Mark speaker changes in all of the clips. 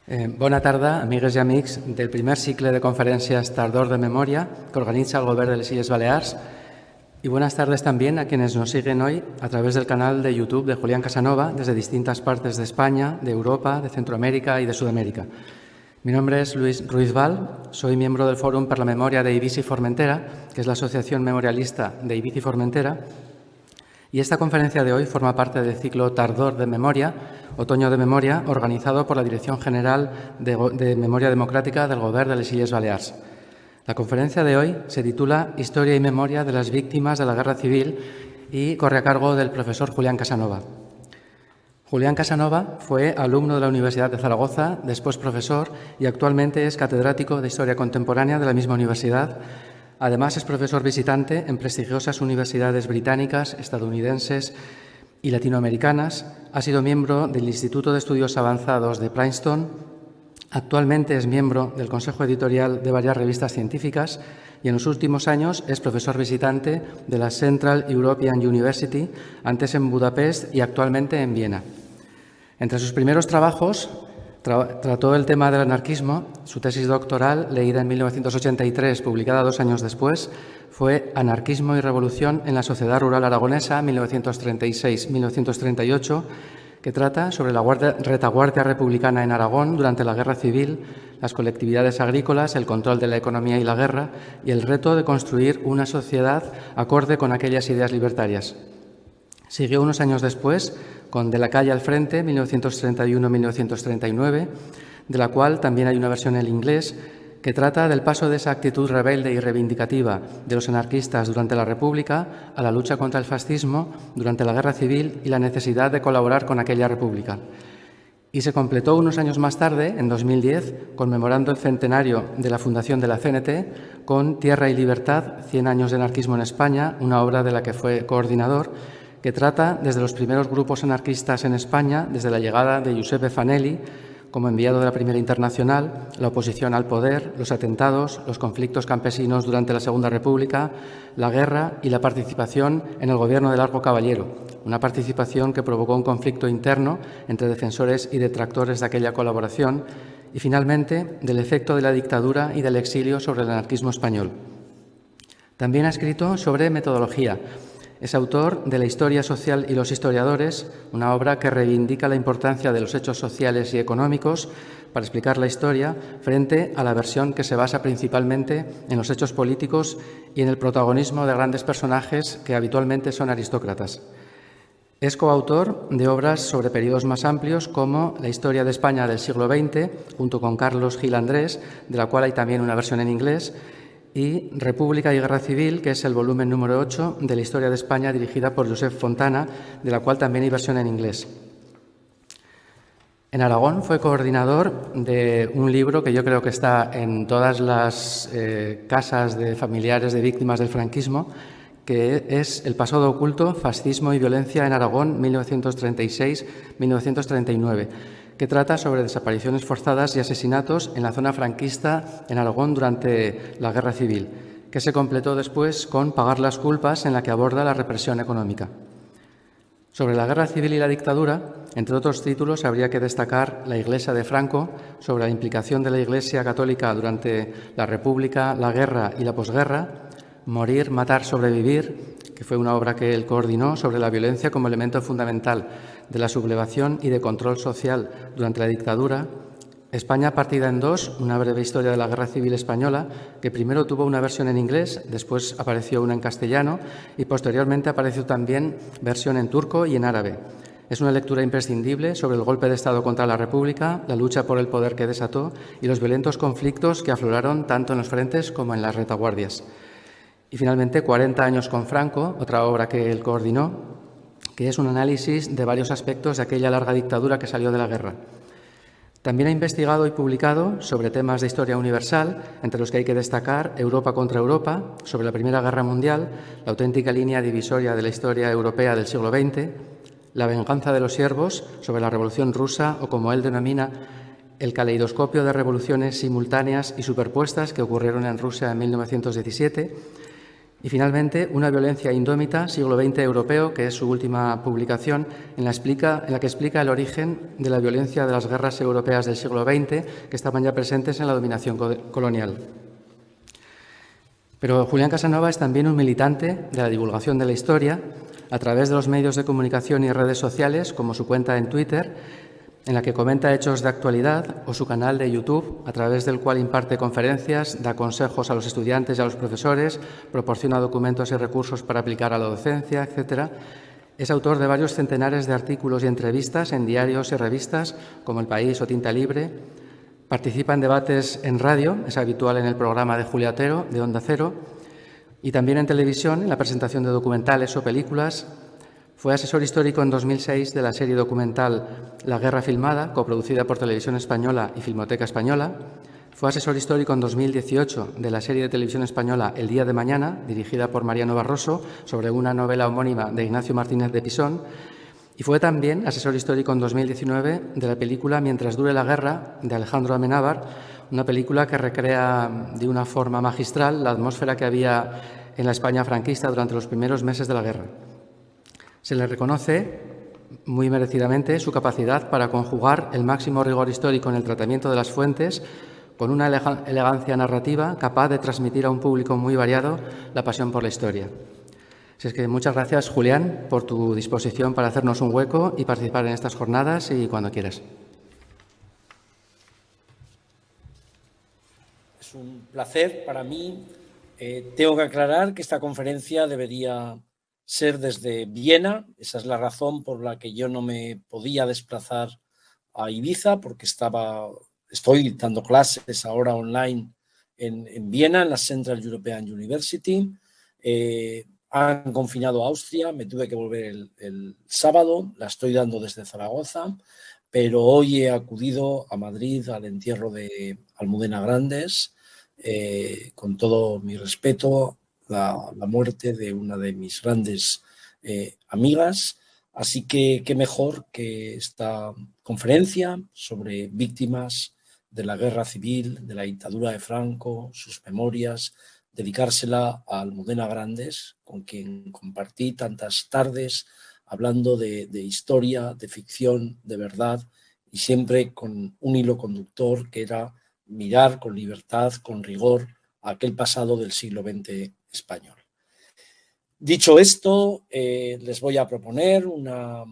Speaker 1: Bona tarda, amigues i amics del primer cicle de conferències Tardor de Memòria que organiza el Gobierno de las Illes Balears. Y buenas tardes también a quienes nos siguen hoy a través del canal de YouTube de Julián Casanova desde distintas partes de España, de Europa, de Centroamérica y de Sudamérica. Mi nombre es Luis Ruiz Val, soy miembro del Fórum per la Memoria de Eivissa y Formentera, que es la asociación memorialista de Eivissa y Formentera, y esta conferencia de hoy forma parte del ciclo Tardor de Memoria, Otoño de Memoria, organizado por la Dirección General de Memoria Democrática del Gobierno de las Illes Balears. La conferencia de hoy se titula Historia y Memoria de las Víctimas de la Guerra Civil y corre a cargo del profesor Julián Casanova. Julián Casanova fue alumno de la Universidad de Zaragoza, después profesor y actualmente es catedrático de Historia Contemporánea de la misma universidad. Además, es profesor visitante en prestigiosas universidades británicas, estadounidenses y latinoamericanas. Ha sido miembro del Instituto de Estudios Avanzados de Princeton. Actualmente es miembro del Consejo Editorial de varias revistas científicas y en los últimos años es profesor visitante de la Central European University, antes en Budapest y actualmente en Viena. Entre sus primeros trabajos trató el tema del anarquismo. Su tesis doctoral, leída en 1983, publicada 2 años después, fue Anarquismo y Revolución en la Sociedad Rural Aragonesa, 1936-1938, que trata sobre la retaguardia republicana en Aragón durante la Guerra Civil, las colectividades agrícolas, el control de la economía y la guerra, y el reto de construir una sociedad acorde con aquellas ideas libertarias. Siguió unos años después con De la calle al frente, 1931-1939, de la cual también hay una versión en inglés que trata del paso de esa actitud rebelde y reivindicativa de los anarquistas durante la República a la lucha contra el fascismo durante la Guerra Civil y la necesidad de colaborar con aquella República. Y se completó unos años más tarde, en 2010, conmemorando el centenario de la fundación de la CNT, con Tierra y Libertad, 100 años de anarquismo en España, una obra de la que fue coordinador, que trata desde los primeros grupos anarquistas en España, desde la llegada de Giuseppe Fanelli como enviado de la Primera Internacional, la oposición al poder, los atentados, los conflictos campesinos durante la Segunda República, la guerra y la participación en el gobierno de Largo Caballero, una participación que provocó un conflicto interno entre defensores y detractores de aquella colaboración y, finalmente, del efecto de la dictadura y del exilio sobre el anarquismo español. También ha escrito sobre metodología. Es autor de La historia social y los historiadores, una obra que reivindica la importancia de los hechos sociales y económicos para explicar la historia frente a la versión que se basa principalmente en los hechos políticos y en el protagonismo de grandes personajes que habitualmente son aristócratas. Es coautor de obras sobre periodos más amplios como La historia de España del siglo XX, junto con Carlos Gil Andrés, de la cual hay también una versión en inglés, y República y Guerra Civil, que es el volumen número 8 de la Historia de España dirigida por Josep Fontana, de la cual también hay versión en inglés. En Aragón fue coordinador de un libro que yo creo que está en todas las casas de familiares de víctimas del franquismo, que es El pasado oculto, fascismo y violencia en Aragón, 1936-1939. Que trata sobre desapariciones forzadas y asesinatos en la zona franquista en Aragón durante la Guerra Civil, que se completó después con Pagar las culpas, en la que aborda la represión económica. Sobre la Guerra Civil y la dictadura, entre otros títulos, habría que destacar La Iglesia de Franco, sobre la implicación de la Iglesia católica durante la República, la guerra y la posguerra, Morir, matar, sobrevivir, que fue una obra que él coordinó sobre la violencia como elemento fundamental de la sublevación y de control social durante la dictadura, España partida en dos, una breve historia de la Guerra Civil Española, que primero tuvo una versión en inglés, después apareció una en castellano y posteriormente apareció también versión en turco y en árabe. Es una lectura imprescindible sobre el golpe de Estado contra la República, la lucha por el poder que desató y los violentos conflictos que afloraron tanto en los frentes como en las retaguardias. Y finalmente, 40 años con Franco, otra obra que él coordinó, que es un análisis de varios aspectos de aquella larga dictadura que salió de la guerra. También ha investigado y publicado sobre temas de historia universal, entre los que hay que destacar Europa contra Europa, sobre la Primera Guerra Mundial, la auténtica línea divisoria de la historia europea del siglo XX, La venganza de los siervos, sobre la Revolución Rusa o, como él denomina, el caleidoscopio de revoluciones simultáneas y superpuestas que ocurrieron en Rusia en 1917, Y finalmente, Una violencia indómita, siglo XX europeo, que es su última publicación, en la que explica el origen de la violencia de las guerras europeas del siglo XX que estaban ya presentes en la dominación colonial. Pero Julián Casanova es también un militante de la divulgación de la historia a través de los medios de comunicación y redes sociales, como su cuenta en Twitter, en la que comenta hechos de actualidad, o su canal de YouTube, a través del cual imparte conferencias, da consejos a los estudiantes y a los profesores, proporciona documentos y recursos para aplicar a la docencia, etc. Es autor de varios centenares de artículos y entrevistas en diarios y revistas como El País o Tinta Libre. Participa en debates en radio, es habitual en el programa de Julia Otero, de Onda Cero, y también en televisión, en la presentación de documentales o películas. Fue asesor histórico en 2006 de la serie documental La Guerra Filmada, coproducida por Televisión Española y Filmoteca Española. Fue asesor histórico en 2018 de la serie de televisión española El Día de Mañana, dirigida por Mariano Barroso, sobre una novela homónima de Ignacio Martínez de Pisón. Y fue también asesor histórico en 2019 de la película Mientras dure la guerra, de Alejandro Amenábar, una película que recrea de una forma magistral la atmósfera que había en la España franquista durante los primeros meses de la guerra. Se le reconoce, muy merecidamente, su capacidad para conjugar el máximo rigor histórico en el tratamiento de las fuentes con una elegancia narrativa capaz de transmitir a un público muy variado la pasión por la historia. Así es que muchas gracias, Julián, por tu disposición para hacernos un hueco y participar en estas jornadas, y cuando quieras.
Speaker 2: Es un placer para mí. Tengo que aclarar que esta conferencia debería ser desde Viena. Esa es la razón por la que yo no me podía desplazar a Ibiza, porque estoy dando clases ahora online en Viena, en la Central European University. Han confinado a Austria, me tuve que volver el sábado, la estoy dando desde Zaragoza, pero hoy he acudido a Madrid al entierro de Almudena Grandes, con todo mi respeto, la muerte de una de mis grandes amigas. Así que qué mejor que esta conferencia sobre víctimas de la guerra civil, de la dictadura de Franco, sus memorias, dedicársela a Almudena Grandes, con quien compartí tantas tardes hablando de historia, de ficción, de verdad, y siempre con un hilo conductor que era mirar con libertad, con rigor, a aquel pasado del siglo XX español. Dicho esto, les voy a proponer una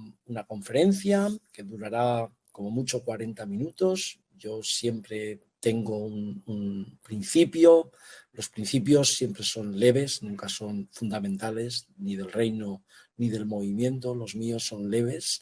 Speaker 2: conferencia que durará como mucho 40 minutos. Yo siempre tengo un principio. Los principios siempre son leves, nunca son fundamentales, ni del reino ni del movimiento. Los míos son leves,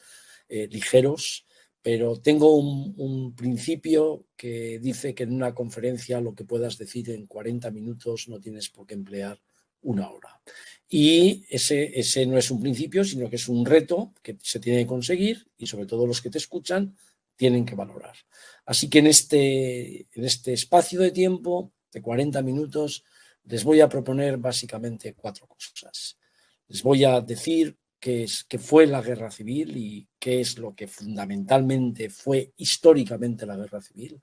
Speaker 2: ligeros, pero tengo un principio que dice que en una conferencia lo que puedas decir en 40 minutos no tienes por qué emplear una hora. Y ese no es un principio, sino que es un reto que se tiene que conseguir, y sobre todo los que te escuchan tienen que valorar. Así que en este espacio de tiempo de 40 minutos les voy a proponer básicamente 4 cosas. Les voy a decir qué fue la guerra civil y qué es lo que fundamentalmente fue históricamente la guerra civil.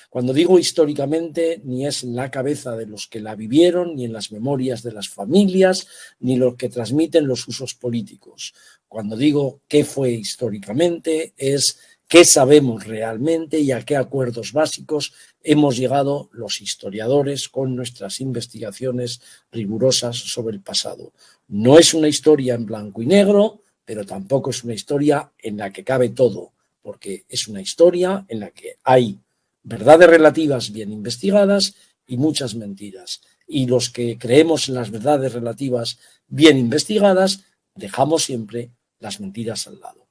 Speaker 2: Cuando digo históricamente, ni es en la cabeza de los que la vivieron, ni en las memorias de las familias, ni los que transmiten los usos políticos. Cuando digo qué fue históricamente, es qué sabemos realmente y a qué acuerdos básicos hemos llegado los historiadores con nuestras investigaciones rigurosas sobre el pasado. No es una historia en blanco y negro, pero tampoco es una historia en la que cabe todo, porque es una historia en la que hay verdades relativas bien investigadas y muchas mentiras. Y los que creemos en las verdades relativas bien investigadas, dejamos siempre las mentiras al lado.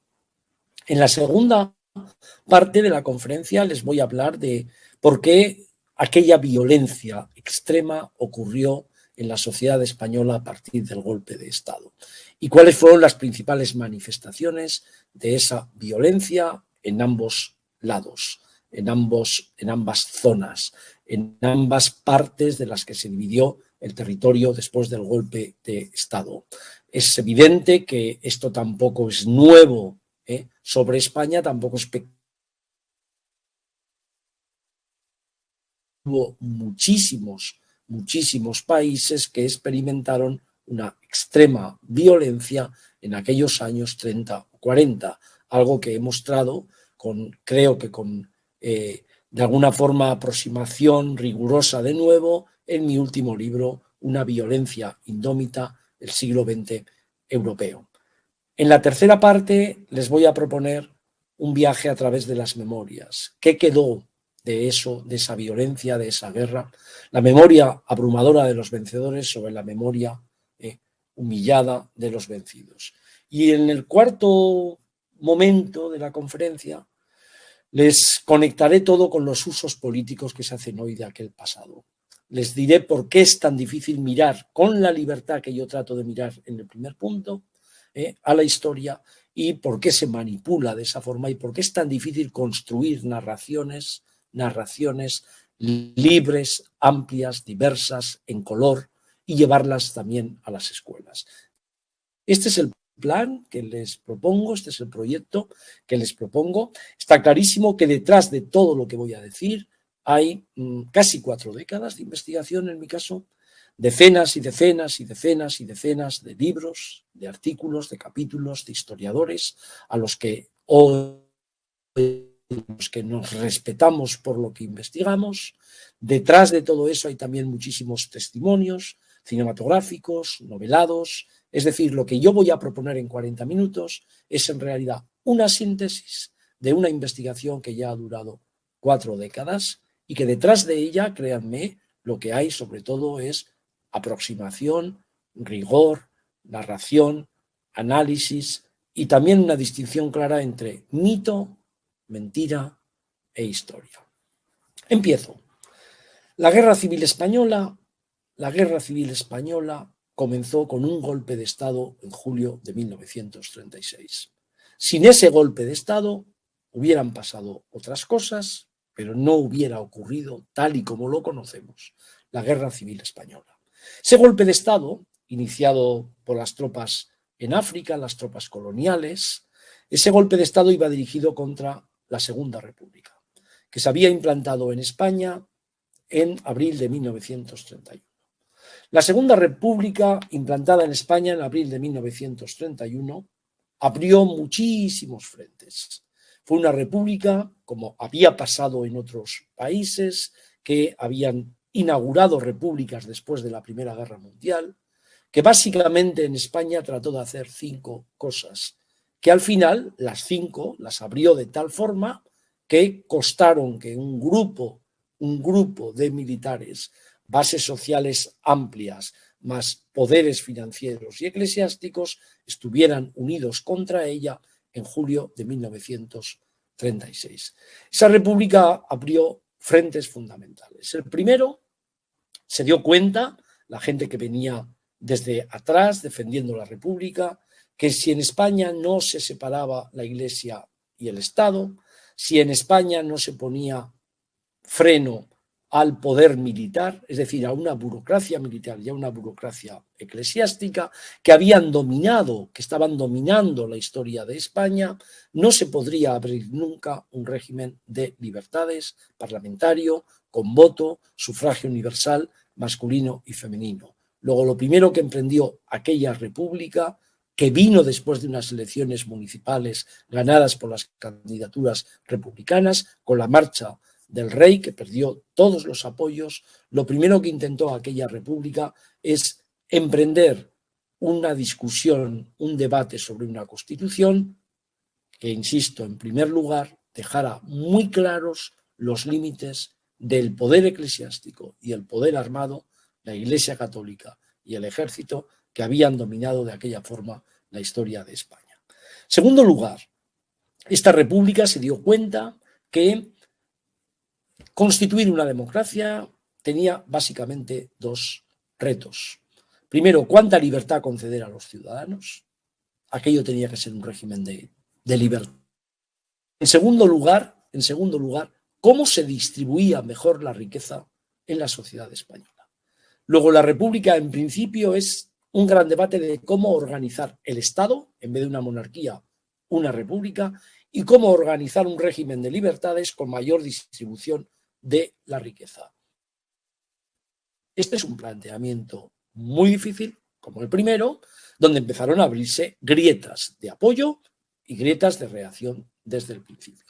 Speaker 2: En la segunda parte de la conferencia les voy a hablar de por qué aquella violencia extrema ocurrió en la sociedad española a partir del golpe de Estado y cuáles fueron las principales manifestaciones de esa violencia en ambos lados, en ambas zonas, en ambas partes de las que se dividió el territorio después del golpe de Estado. Es evidente que esto tampoco es nuevo sobre España, tampoco es pequeño. Hubo muchísimos muchísimos países que experimentaron una extrema violencia en aquellos años 30 o 40, algo que he mostrado creo que con de alguna forma aproximación rigurosa de nuevo en mi último libro, Una violencia indómita, el siglo XX europeo. En la tercera parte les voy a proponer un viaje a través de las memorias. ¿Qué quedó de eso, de esa violencia, de esa guerra? La memoria abrumadora de los vencedores sobre la memoria humillada de los vencidos. Y en el cuarto momento de la conferencia les conectaré todo con los usos políticos que se hacen hoy de aquel pasado. Les diré por qué es tan difícil mirar con la libertad que yo trato de mirar en el primer punto a la historia y por qué se manipula de esa forma y por qué es tan difícil construir narraciones libres, amplias, diversas, en color y llevarlas también a las escuelas. Este es el plan que les propongo, este es el proyecto que les propongo. Está clarísimo que detrás de todo lo que voy a decir hay casi 4 décadas de investigación, en mi caso, decenas y decenas y decenas y decenas de libros, de artículos, de capítulos, de historiadores, a los que nos respetamos por lo que investigamos. Detrás de todo eso hay también muchísimos testimonios cinematográficos, novelados. Es decir, lo que yo voy a proponer en 40 minutos es en realidad una síntesis de una investigación que ya ha durado 4 décadas y que detrás de ella, créanme, lo que hay sobre todo es aproximación, rigor, narración, análisis y también una distinción clara entre mito, mentira e historia. Empiezo. La Guerra Civil Española comenzó con un golpe de Estado en julio de 1936. Sin ese golpe de Estado hubieran pasado otras cosas, pero no hubiera ocurrido tal y como lo conocemos, la Guerra Civil Española. Ese golpe de Estado, iniciado por las tropas en África, las tropas coloniales, ese golpe de Estado iba dirigido contra la Segunda República, que se había implantado en España en abril de 1931. La Segunda República, implantada en España en abril de 1931, abrió muchísimos frentes. Fue una república, como había pasado en otros países que habían inaugurado repúblicas después de la Primera Guerra Mundial, que básicamente en España trató de hacer 5 cosas, que al final las 5 las abrió de tal forma que costaron que un grupo de militares, bases sociales amplias, más poderes financieros y eclesiásticos, estuvieran unidos contra ella en julio de 1936. Esa república abrió frentes fundamentales. El primero, se dio cuenta, la gente que venía desde atrás defendiendo la república, que si en España no se separaba la Iglesia y el Estado, si en España no se ponía freno al poder militar, es decir, a una burocracia militar y a una burocracia eclesiástica que habían dominado, que estaban dominando la historia de España, no se podría abrir nunca un régimen de libertades parlamentario, con voto, sufragio universal, masculino y femenino. Luego, lo primero que emprendió aquella república, que vino después de unas elecciones municipales ganadas por las candidaturas republicanas, con la marcha del rey, que perdió todos los apoyos, lo primero que intentó aquella república es emprender una discusión, un debate sobre una constitución que, insisto, en primer lugar, dejara muy claros los límites del poder eclesiástico y el poder armado, la Iglesia Católica y el ejército, que habían dominado de aquella forma la historia de España. En segundo lugar, esta república se dio cuenta que constituir una democracia tenía básicamente 2 retos. Primero, ¿cuánta libertad conceder a los ciudadanos? Aquello tenía que ser un régimen de libertad. En segundo lugar, ¿cómo se distribuía mejor la riqueza en la sociedad española? Luego, la república, en principio, es un gran debate de cómo organizar el Estado, en vez de una monarquía, una república, y cómo organizar un régimen de libertades con mayor distribución de la riqueza. Este es un planteamiento muy difícil, como el primero, donde empezaron a abrirse grietas de apoyo y grietas de reacción desde el principio.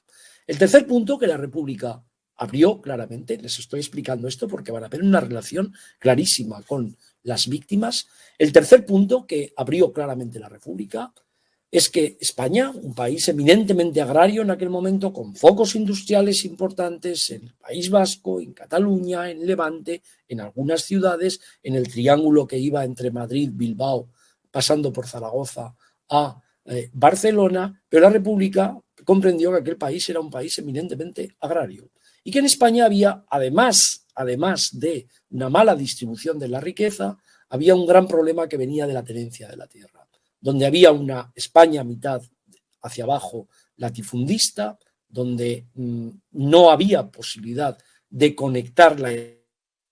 Speaker 2: El tercer punto que la República abrió claramente, les estoy explicando esto porque van a ver una relación clarísima con las víctimas. El tercer punto que abrió claramente la República es que España, un país eminentemente agrario en aquel momento, con focos industriales importantes en el País Vasco, en Cataluña, en Levante, en algunas ciudades, en el triángulo que iba entre Madrid, Bilbao, pasando por Zaragoza a Barcelona, pero la República comprendió que aquel país era un país eminentemente agrario y que en España había, además de una mala distribución de la riqueza, había un gran problema que venía de la tenencia de la tierra, donde había una España mitad hacia abajo latifundista, donde no había posibilidad de conectar la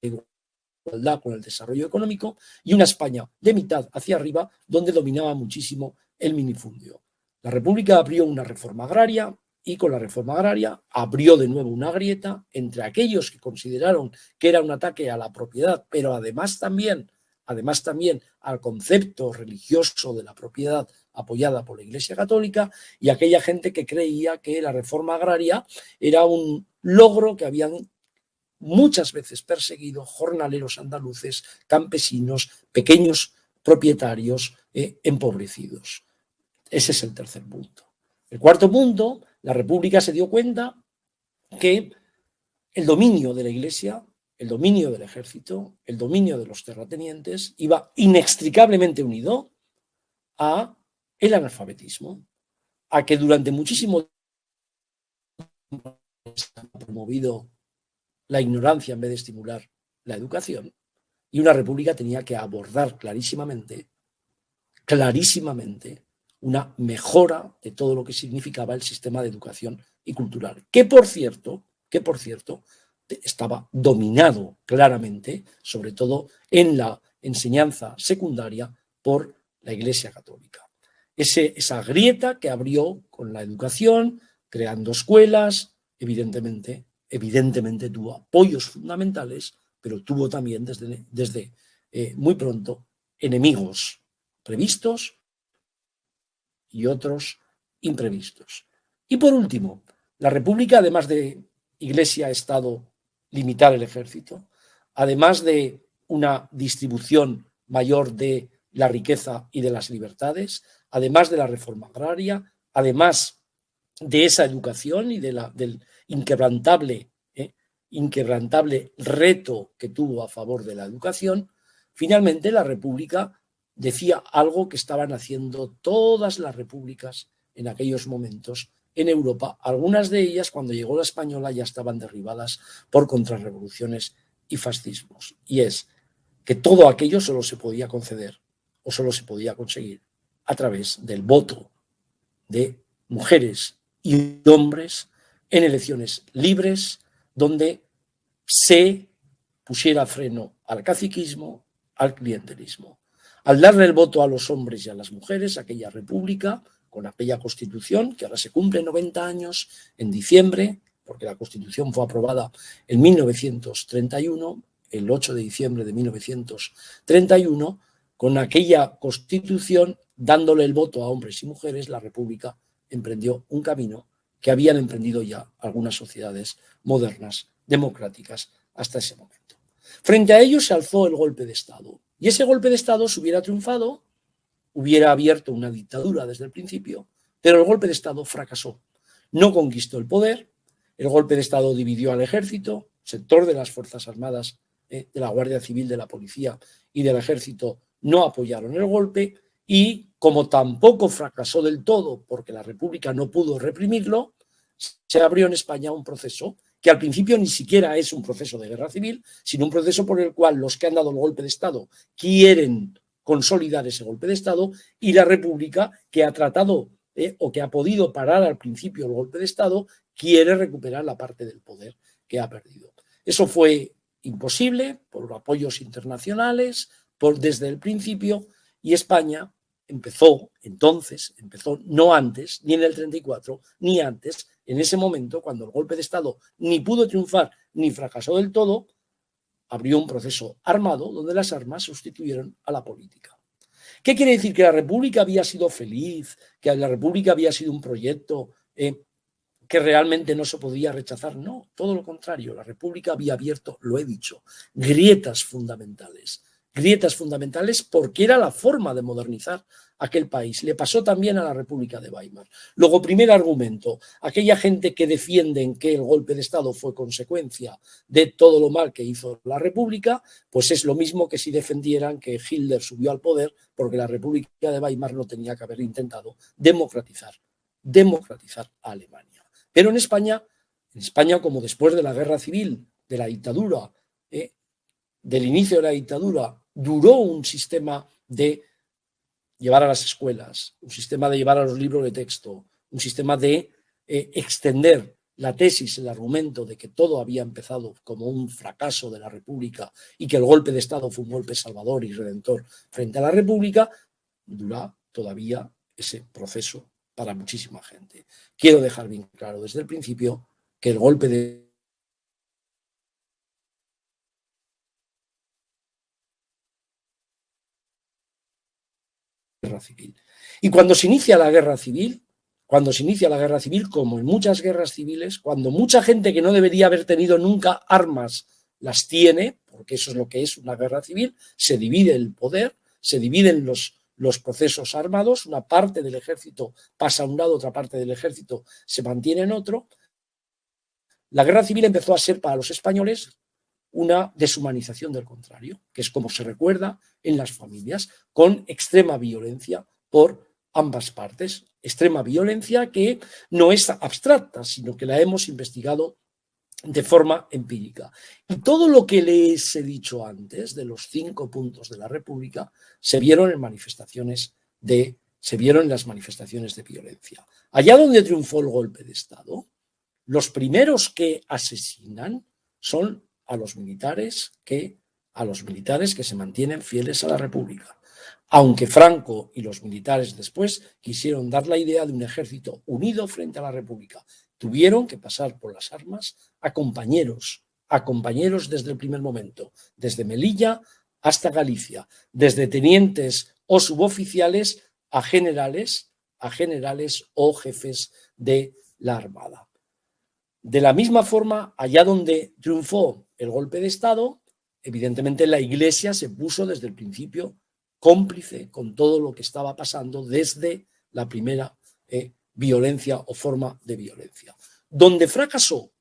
Speaker 2: igualdad con el desarrollo económico, y una España de mitad hacia arriba, donde dominaba muchísimo el minifundio. La República abrió una reforma agraria y con la reforma agraria abrió de nuevo una grieta entre aquellos que consideraron que era un ataque a la propiedad, pero además también al concepto religioso de la propiedad apoyada por la Iglesia Católica, y aquella gente que creía que la reforma agraria era un logro que habían muchas veces perseguido jornaleros andaluces, campesinos, pequeños propietarios empobrecidos. Ese es el tercer punto. El cuarto punto, la República se dio cuenta que el dominio de la Iglesia, el dominio del ejército, el dominio de los terratenientes iba inextricablemente unido a el analfabetismo, a que durante muchísimo tiempo se ha promovido la ignorancia en vez de estimular la educación, y una república tenía que abordar clarísimamente, una mejora de todo lo que significaba el sistema de educación y cultural, que por cierto, estaba dominado claramente, sobre todo en la enseñanza secundaria, por la Iglesia Católica. Esa grieta que abrió con la educación, creando escuelas, evidentemente tuvo apoyos fundamentales, pero tuvo también desde muy pronto enemigos previstos y otros imprevistos. Y por último, la República, además de Iglesia, Estado, limitar el ejército, además de una distribución mayor de la riqueza y de las libertades, además de la reforma agraria, además de esa educación y del inquebrantable reto que tuvo a favor de la educación, finalmente la República decía algo que estaban haciendo todas las repúblicas en aquellos momentos en Europa. Algunas de ellas, cuando llegó la española, ya estaban derribadas por contrarrevoluciones y fascismos. Y es que todo aquello solo se podía conceder o solo se podía conseguir a través del voto de mujeres y hombres en elecciones libres, donde se pusiera freno al caciquismo, al clientelismo. Al darle el voto a los hombres y a las mujeres, aquella república, con aquella constitución, que ahora se cumple 90 años en diciembre, porque la constitución fue aprobada en 1931, el 8 de diciembre de 1931, con aquella constitución, dándole el voto a hombres y mujeres, la república emprendió un camino que habían emprendido ya algunas sociedades modernas, democráticas, hasta ese momento. Frente a ello se alzó el golpe de Estado. Y ese golpe de Estado, si hubiera triunfado, hubiera abierto una dictadura desde el principio, pero el golpe de Estado fracasó. No conquistó el poder, el golpe de Estado dividió al ejército, sector de las Fuerzas Armadas, de la Guardia Civil, de la Policía y del Ejército no apoyaron el golpe, y como tampoco fracasó del todo porque la República no pudo reprimirlo, se abrió en España un proceso que al principio ni siquiera es un proceso de guerra civil, sino un proceso por el cual los que han dado el golpe de Estado quieren consolidar ese golpe de Estado, y la República, que ha tratado o que ha podido parar al principio el golpe de Estado, quiere recuperar la parte del poder que ha perdido. Eso fue imposible por apoyos internacionales, desde el principio, y España empezó no antes, ni en el 34, ni antes, en ese momento, cuando el golpe de Estado ni pudo triunfar ni fracasó del todo, abrió un proceso armado donde las armas sustituyeron a la política. ¿Qué quiere decir? ¿Que la República había sido feliz? ¿Que la República había sido un proyecto que realmente no se podía rechazar? No, todo lo contrario. La República había abierto, lo he dicho, grietas fundamentales. Grietas fundamentales porque era la forma de modernizar aquel país. Le pasó también a la República de Weimar. Luego, primer argumento, aquella gente que defienden que el golpe de Estado fue consecuencia de todo lo mal que hizo la República, pues es lo mismo que si defendieran que Hitler subió al poder porque la República de Weimar no tenía que haber intentado democratizar a Alemania. Pero en España, como después de la guerra civil, de la dictadura, del inicio de la dictadura, duró un sistema de llevar a las escuelas, un sistema de llevar a los libros de texto, un sistema de extender la tesis, el argumento de que todo había empezado como un fracaso de la República y que el golpe de Estado fue un golpe salvador y redentor frente a la República, dura todavía ese proceso para muchísima gente. Quiero dejar bien claro desde el principio que el golpe de guerra civil. Y cuando se inicia la guerra civil, como en muchas guerras civiles, cuando mucha gente que no debería haber tenido nunca armas las tiene, porque eso es lo que es una guerra civil, se divide el poder, se dividen los procesos armados, una parte del ejército pasa a un lado, otra parte del ejército se mantiene en otro. La guerra civil empezó a ser para los españoles una deshumanización del contrario, que es como se recuerda en las familias, con extrema violencia por ambas partes, extrema violencia que no es abstracta, sino que la hemos investigado de forma empírica. Y todo lo que les he dicho antes, de los 5 puntos de la República, se vieron en las manifestaciones de violencia. Allá donde triunfó el golpe de Estado, los primeros que asesinan son a los militares que se mantienen fieles a la República. Aunque Franco y los militares después quisieron dar la idea de un ejército unido frente a la República, tuvieron que pasar por las armas a compañeros desde el primer momento, desde Melilla hasta Galicia, desde tenientes o suboficiales a generales o jefes de la Armada. De la misma forma, allá donde triunfó el golpe de Estado, evidentemente la Iglesia se puso desde el principio cómplice con todo lo que estaba pasando desde la primera violencia o forma de violencia. Donde fracasó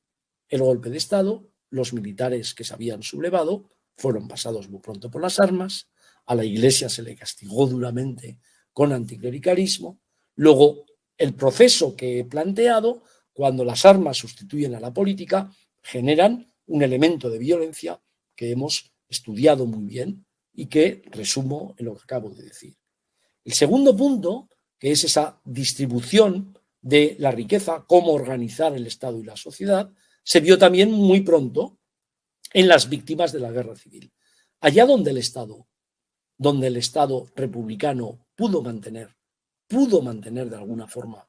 Speaker 2: el golpe de Estado, los militares que se habían sublevado fueron pasados muy pronto por las armas, a la Iglesia se le castigó duramente con anticlericalismo. Luego, el proceso que he planteado, cuando las armas sustituyen a la política, generan un elemento de violencia que hemos estudiado muy bien y que resumo en lo que acabo de decir. El segundo punto, que es esa distribución de la riqueza, cómo organizar el Estado y la sociedad, se vio también muy pronto en las víctimas de la guerra civil. Allá donde el Estado republicano pudo mantener de alguna forma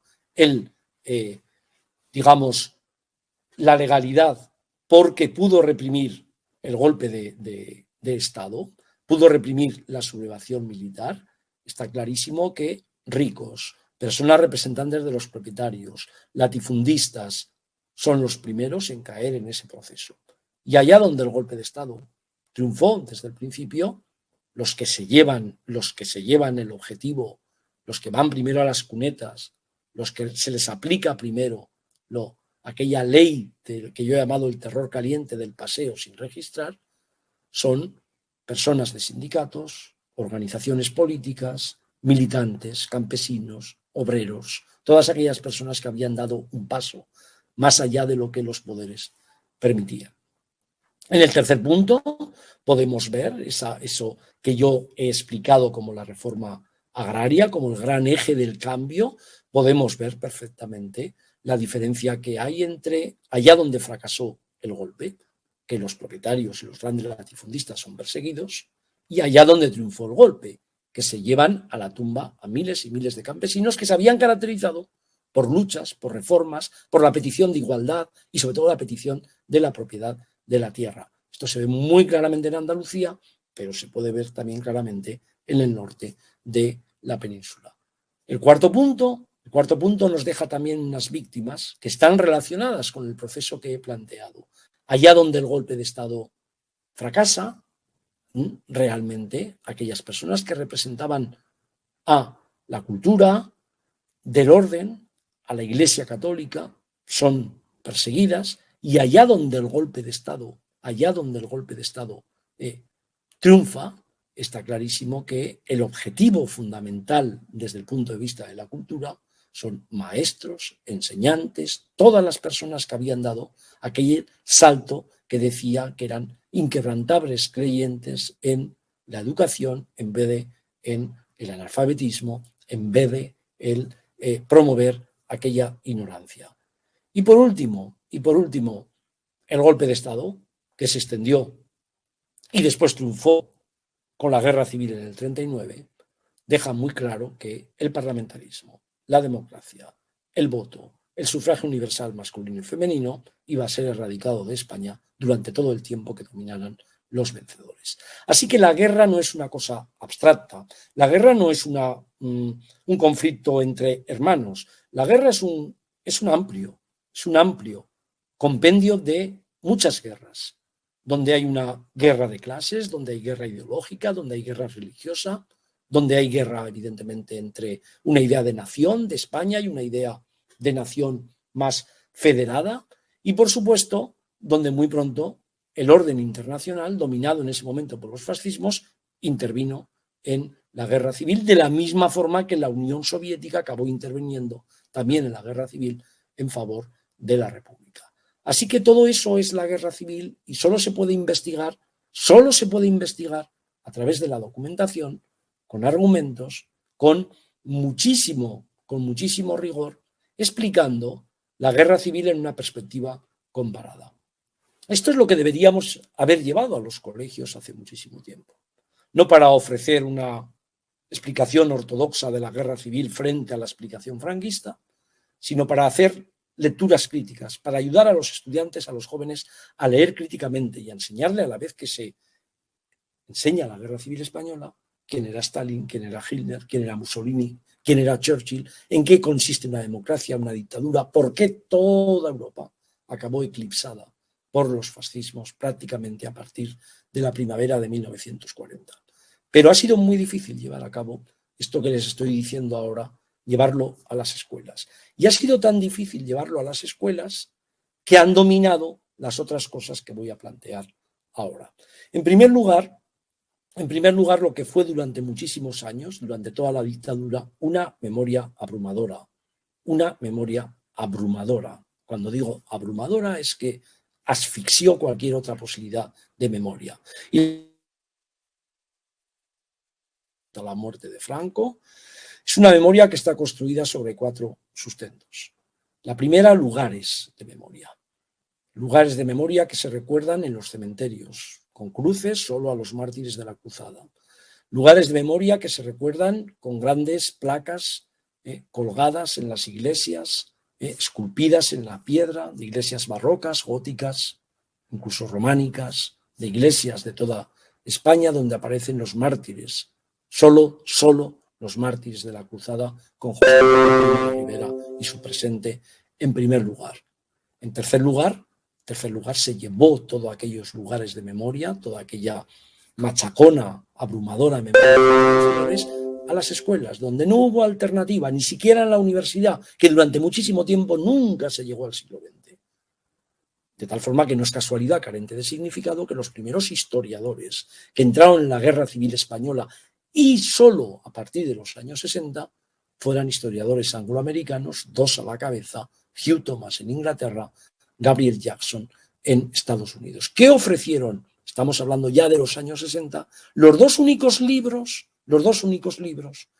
Speaker 2: la legalidad, porque pudo reprimir el golpe de Estado, pudo reprimir la sublevación militar, está clarísimo que ricos, personas representantes de los propietarios, latifundistas, son los primeros en caer en ese proceso. Y allá donde el golpe de Estado triunfó desde el principio, los que se llevan el objetivo, los que van primero a las cunetas, los que se les aplica primero aquella ley que yo he llamado el terror caliente del paseo sin registrar, son personas de sindicatos, organizaciones políticas, militantes, campesinos, obreros, todas aquellas personas que habían dado un paso más allá de lo que los poderes permitían. En el tercer punto podemos ver eso que yo he explicado como la reforma agraria, como el gran eje del cambio. Podemos ver perfectamente la diferencia que hay entre allá donde fracasó el golpe, que los propietarios y los grandes latifundistas son perseguidos, y allá donde triunfó el golpe, que se llevan a la tumba a miles y miles de campesinos que se habían caracterizado por luchas, por reformas, por la petición de igualdad y sobre todo la petición de la propiedad de la tierra. Esto se ve muy claramente en Andalucía, pero se puede ver también claramente en el norte de la península. El cuarto punto nos deja también unas víctimas que están relacionadas con el proceso que he planteado. Allá donde el golpe de Estado fracasa, realmente aquellas personas que representaban a la cultura, del orden, a la Iglesia Católica, son perseguidas, y allá donde el golpe de Estado, triunfa, está clarísimo que el objetivo fundamental desde el punto de vista de la cultura son maestros, enseñantes, todas las personas que habían dado aquel salto que decía que eran inquebrantables creyentes en la educación en vez de en el analfabetismo, en vez de el promover aquella ignorancia. Y por último, el golpe de Estado, que se extendió y después triunfó con la guerra civil en el 39, deja muy claro que el parlamentarismo, la democracia, el voto, el sufragio universal masculino y femenino iba a ser erradicado de España durante todo el tiempo que dominaran los vencedores. Así que la guerra no es una cosa abstracta, la guerra no es un conflicto entre hermanos, la guerra es un amplio compendio de muchas guerras, donde hay una guerra de clases, donde hay guerra ideológica, donde hay guerra religiosa, donde hay guerra, evidentemente, entre una idea de nación de España y una idea de nación más federada, y por supuesto, donde muy pronto el orden internacional, dominado en ese momento por los fascismos, intervino en la guerra civil, de la misma forma que la Unión Soviética acabó interviniendo también en la guerra civil en favor de la República. Así que todo eso es la guerra civil y solo se puede investigar a través de la documentación, con argumentos, con muchísimo rigor, explicando la guerra civil en una perspectiva comparada. Esto es lo que deberíamos haber llevado a los colegios hace muchísimo tiempo. No para ofrecer una explicación ortodoxa de la guerra civil frente a la explicación franquista, sino para hacer lecturas críticas, para ayudar a los estudiantes, a los jóvenes, a leer críticamente y a enseñarle a la vez que se enseña la guerra civil española, quién era Stalin, quién era Hitler, quién era Mussolini, quién era Churchill, en qué consiste una democracia, una dictadura, por qué toda Europa acabó eclipsada por los fascismos prácticamente a partir de la primavera de 1940. Pero ha sido muy difícil llevar a cabo esto que les estoy diciendo ahora, llevarlo a las escuelas. Y ha sido tan difícil llevarlo a las escuelas que han dominado las otras cosas que voy a plantear ahora. En primer lugar, lo que fue durante muchísimos años, durante toda la dictadura, una memoria abrumadora. Cuando digo abrumadora es que asfixió cualquier otra posibilidad de memoria. Y la muerte de Franco es una memoria que está construida sobre 4 sustentos. La primera, lugares de memoria. Lugares de memoria que se recuerdan en los cementerios, con cruces solo a los mártires de la cruzada. Lugares de memoria que se recuerdan con grandes placas colgadas en las iglesias, esculpidas en la piedra, de iglesias barrocas, góticas, incluso románicas, de iglesias de toda España donde aparecen los mártires, solo los mártires de la cruzada, con José de Rivera y su presente en primer lugar. En tercer lugar, se llevó todos aquellos lugares de memoria, toda aquella machacona, abrumadora memoria a las escuelas, donde no hubo alternativa, ni siquiera en la universidad, que durante muchísimo tiempo nunca se llegó al siglo XX. De tal forma que no es casualidad, carente de significado, que los primeros historiadores que entraron en la Guerra Civil Española y solo a partir de los años 60 fueran historiadores angloamericanos, 2 a la cabeza, Hugh Thomas en Inglaterra, Gabriel Jackson en Estados Unidos. ¿Qué ofrecieron? Estamos hablando ya de los años 60, los dos únicos libros,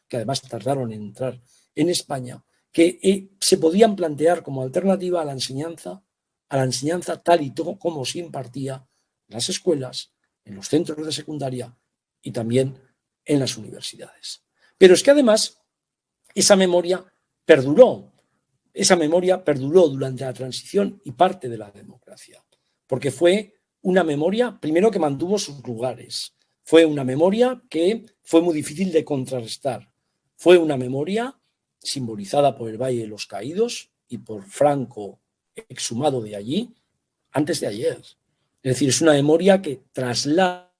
Speaker 2: que además tardaron en entrar en España, que se podían plantear como alternativa a la enseñanza tal y como se impartía en las escuelas, en los centros de secundaria y también en las universidades. Pero es que además esa memoria perduró durante la transición y parte de la democracia, porque fue una memoria, primero, que mantuvo sus lugares. Fue una memoria que fue muy difícil de contrarrestar. Fue una memoria simbolizada por el Valle de los Caídos y por Franco exhumado de allí antes de ayer. Es decir, es una memoria que traslada,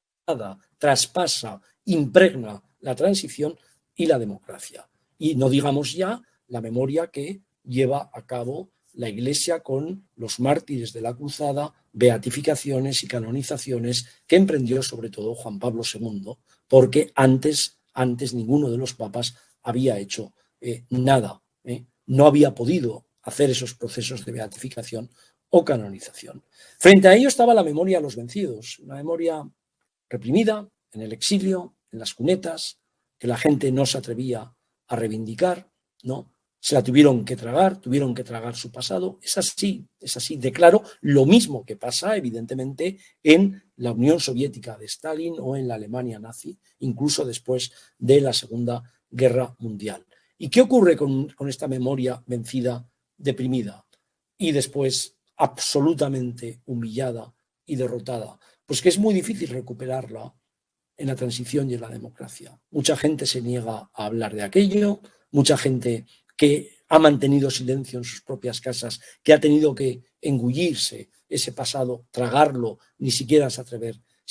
Speaker 2: traspasa, impregna la transición y la democracia. Y no digamos ya la memoria que lleva a cabo la Iglesia con los mártires de la Cruzada, beatificaciones y canonizaciones que emprendió sobre todo Juan Pablo II, porque antes ninguno de los papas había hecho nada, no había podido hacer esos procesos de beatificación o canonización. Frente a ello estaba la memoria de los vencidos, una memoria reprimida en el exilio, en las cunetas, que la gente no se atrevía a reivindicar, ¿no? Se la tuvieron que tragar su pasado. Es así. Declaro lo mismo que pasa, evidentemente, en la Unión Soviética de Stalin o en la Alemania nazi, incluso después de la Segunda Guerra Mundial. ¿Y qué ocurre con esta memoria vencida, deprimida y después absolutamente humillada y derrotada? Pues que es muy difícil recuperarla en la transición y en la democracia. Mucha gente se niega a hablar de aquello, mucha gente que ha mantenido silencio en sus propias casas, que ha tenido que engullirse ese pasado, tragarlo, ni siquiera se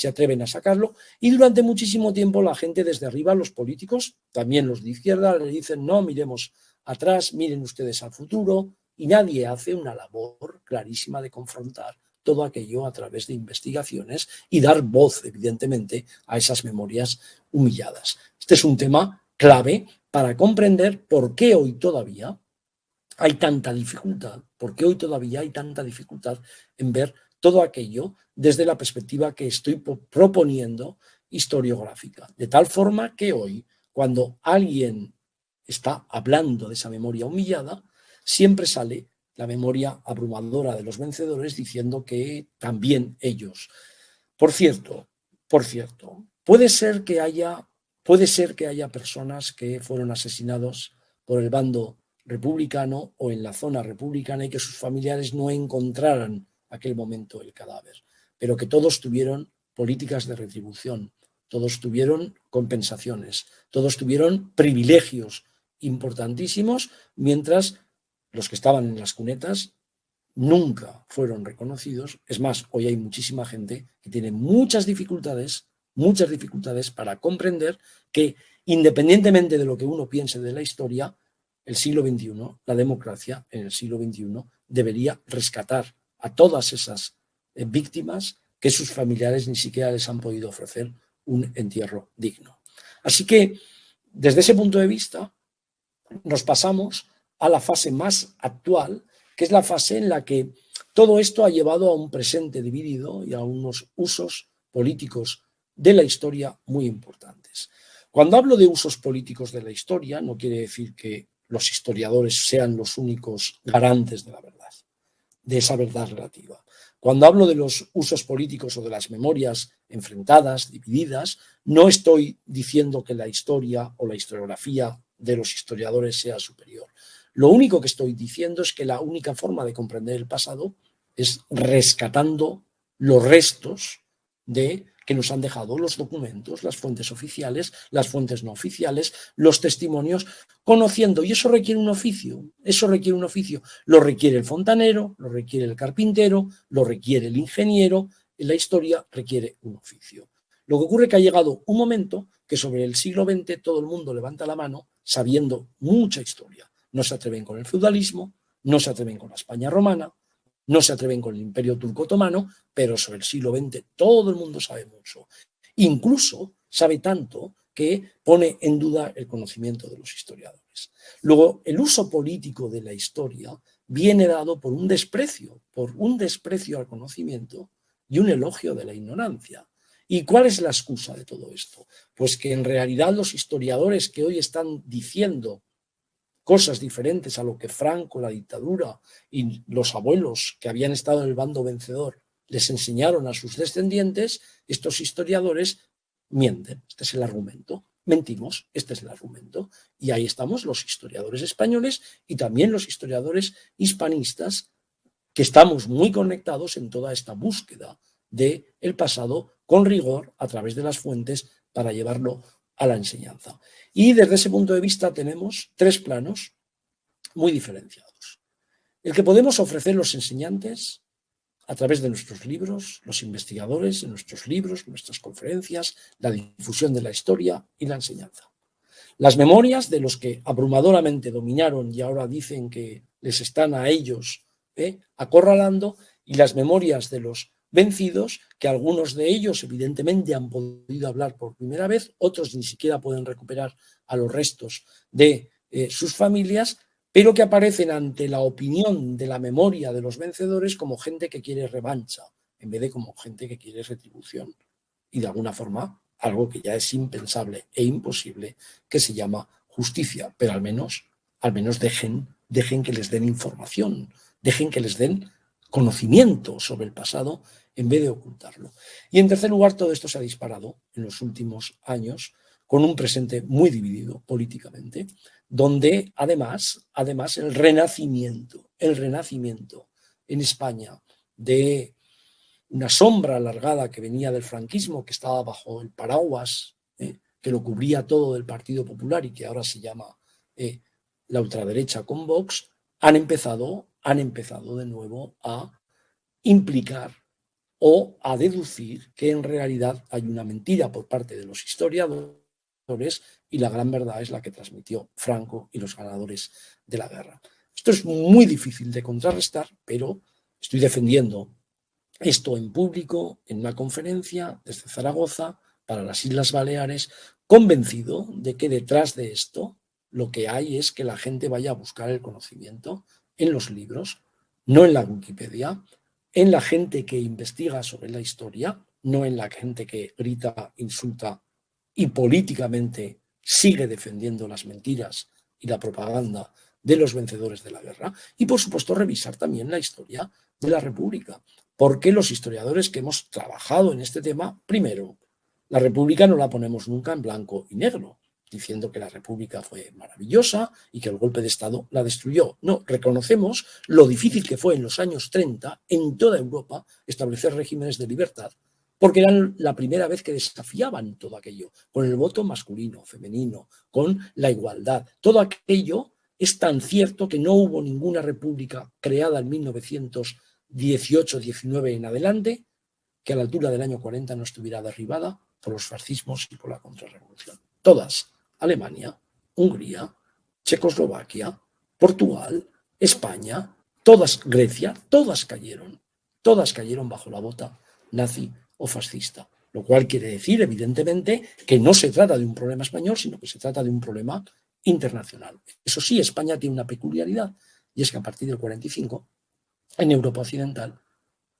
Speaker 2: atreven a sacarlo, y durante muchísimo tiempo la gente desde arriba, los políticos, también los de izquierda, le dicen no, miremos atrás, miren ustedes al futuro, y nadie hace una labor clarísima de confrontar todo aquello a través de investigaciones y dar voz, evidentemente, a esas memorias humilladas. Este es un tema clave para comprender por qué hoy todavía hay tanta dificultad, en ver todo aquello desde la perspectiva que estoy proponiendo historiográfica. De tal forma que hoy, cuando alguien está hablando de esa memoria humillada, siempre sale la memoria abrumadora de los vencedores diciendo que también ellos. Por cierto, puede ser que haya personas que fueron asesinados por el bando republicano o en la zona republicana y que sus familiares no encontraran aquel momento el cadáver, pero que todos tuvieron políticas de retribución, todos tuvieron compensaciones, todos tuvieron privilegios importantísimos, mientras los que estaban en las cunetas nunca fueron reconocidos. Es más, hoy hay muchísima gente que tiene muchas dificultades para comprender que, independientemente de lo que uno piense de la historia, el siglo XXI, la democracia en el siglo XXI, debería rescatar a todas esas víctimas que sus familiares ni siquiera les han podido ofrecer un entierro digno. Así que, desde ese punto de vista, nos pasamos a la fase más actual, que es la fase en la que todo esto ha llevado a un presente dividido y a unos usos políticos de la historia muy importantes. Cuando hablo de usos políticos de la historia, no quiere decir que los historiadores sean los únicos garantes de la verdad, de esa verdad relativa. Cuando hablo de los usos políticos o de las memorias enfrentadas, divididas, no estoy diciendo que la historia o la historiografía de los historiadores sea superior. Lo único que estoy diciendo es que la única forma de comprender el pasado es rescatando los restos que nos han dejado los documentos, las fuentes oficiales, las fuentes no oficiales, los testimonios, conociendo. Y eso requiere un oficio, Lo requiere el fontanero, lo requiere el carpintero, lo requiere el ingeniero. En la historia requiere un oficio. Lo que ocurre es que ha llegado un momento que sobre el siglo XX todo el mundo levanta la mano sabiendo mucha historia. No se atreven con el feudalismo, no se atreven con la España romana, no se atreven con el Imperio Turco Otomano, pero sobre el siglo XX todo el mundo sabe mucho. Incluso sabe tanto que pone en duda el conocimiento de los historiadores. Luego, el uso político de la historia viene dado por un desprecio al conocimiento y un elogio de la ignorancia. ¿Y cuál es la excusa de todo esto? Pues que en realidad los historiadores que hoy están diciendo cosas diferentes a lo que Franco, la dictadura y los abuelos que habían estado en el bando vencedor les enseñaron a sus descendientes, estos historiadores mienten. Este es el argumento. Mentimos, este es el argumento. Y ahí estamos los historiadores españoles y también los historiadores hispanistas, que estamos muy conectados en toda esta búsqueda del pasado con rigor a través de las fuentes para llevarlo a la enseñanza. Y desde ese punto de vista tenemos tres planos muy diferenciados. El que podemos ofrecer los enseñantes a través de nuestros libros, los investigadores, en nuestros libros, nuestras conferencias, la difusión de la historia y la enseñanza. Las memorias de los que abrumadoramente dominaron y ahora dicen que les están a ellos acorralando, y las memorias de los vencidos, que algunos de ellos evidentemente han podido hablar por primera vez, otros ni siquiera pueden recuperar a los restos de sus familias, pero que aparecen ante la opinión de la memoria de los vencedores como gente que quiere revancha, en vez de como gente que quiere retribución. Y de alguna forma, algo que ya es impensable e imposible, que se llama justicia, pero al menos dejen que les den información, dejen que les den conocimiento sobre el pasado en vez de ocultarlo. Y en tercer lugar, todo esto se ha disparado en los últimos años con un presente muy dividido políticamente, donde además el renacimiento en España de una sombra alargada que venía del franquismo, que estaba bajo el paraguas que lo cubría todo del Partido Popular y que ahora se llama la ultraderecha con Vox, han empezado de nuevo a implicar o a deducir que en realidad hay una mentira por parte de los historiadores y la gran verdad es la que transmitió Franco y los ganadores de la guerra. Esto es muy difícil de contrarrestar, pero estoy defendiendo esto en público, en una conferencia desde Zaragoza para las Islas Baleares, convencido de que detrás de esto lo que hay es que la gente vaya a buscar el conocimiento en los libros, no en la Wikipedia, en la gente que investiga sobre la historia, no en la gente que grita, insulta y políticamente sigue defendiendo las mentiras y la propaganda de los vencedores de la guerra. Y, por supuesto, revisar también la historia de la República, porque los historiadores que hemos trabajado en este tema, primero, la República no la ponemos nunca en blanco y negro, diciendo que la República fue maravillosa y que el golpe de Estado la destruyó. No, reconocemos lo difícil que fue en los años 30 en toda Europa establecer regímenes de libertad, porque eran la primera vez que desafiaban todo aquello, con el voto masculino, femenino, con la igualdad. Todo aquello es tan cierto que no hubo ninguna república creada en 1918-19 en adelante que a la altura del año 40 no estuviera derribada por los fascismos y por la contrarrevolución. Todas, Alemania, Hungría, Checoslovaquia, Portugal, España, todas, Grecia, todas cayeron bajo la bota nazi o fascista, lo cual quiere decir, evidentemente, que no se trata de un problema español, sino que se trata de un problema internacional. Eso sí, España tiene una peculiaridad, y es que a partir del 45, en Europa Occidental,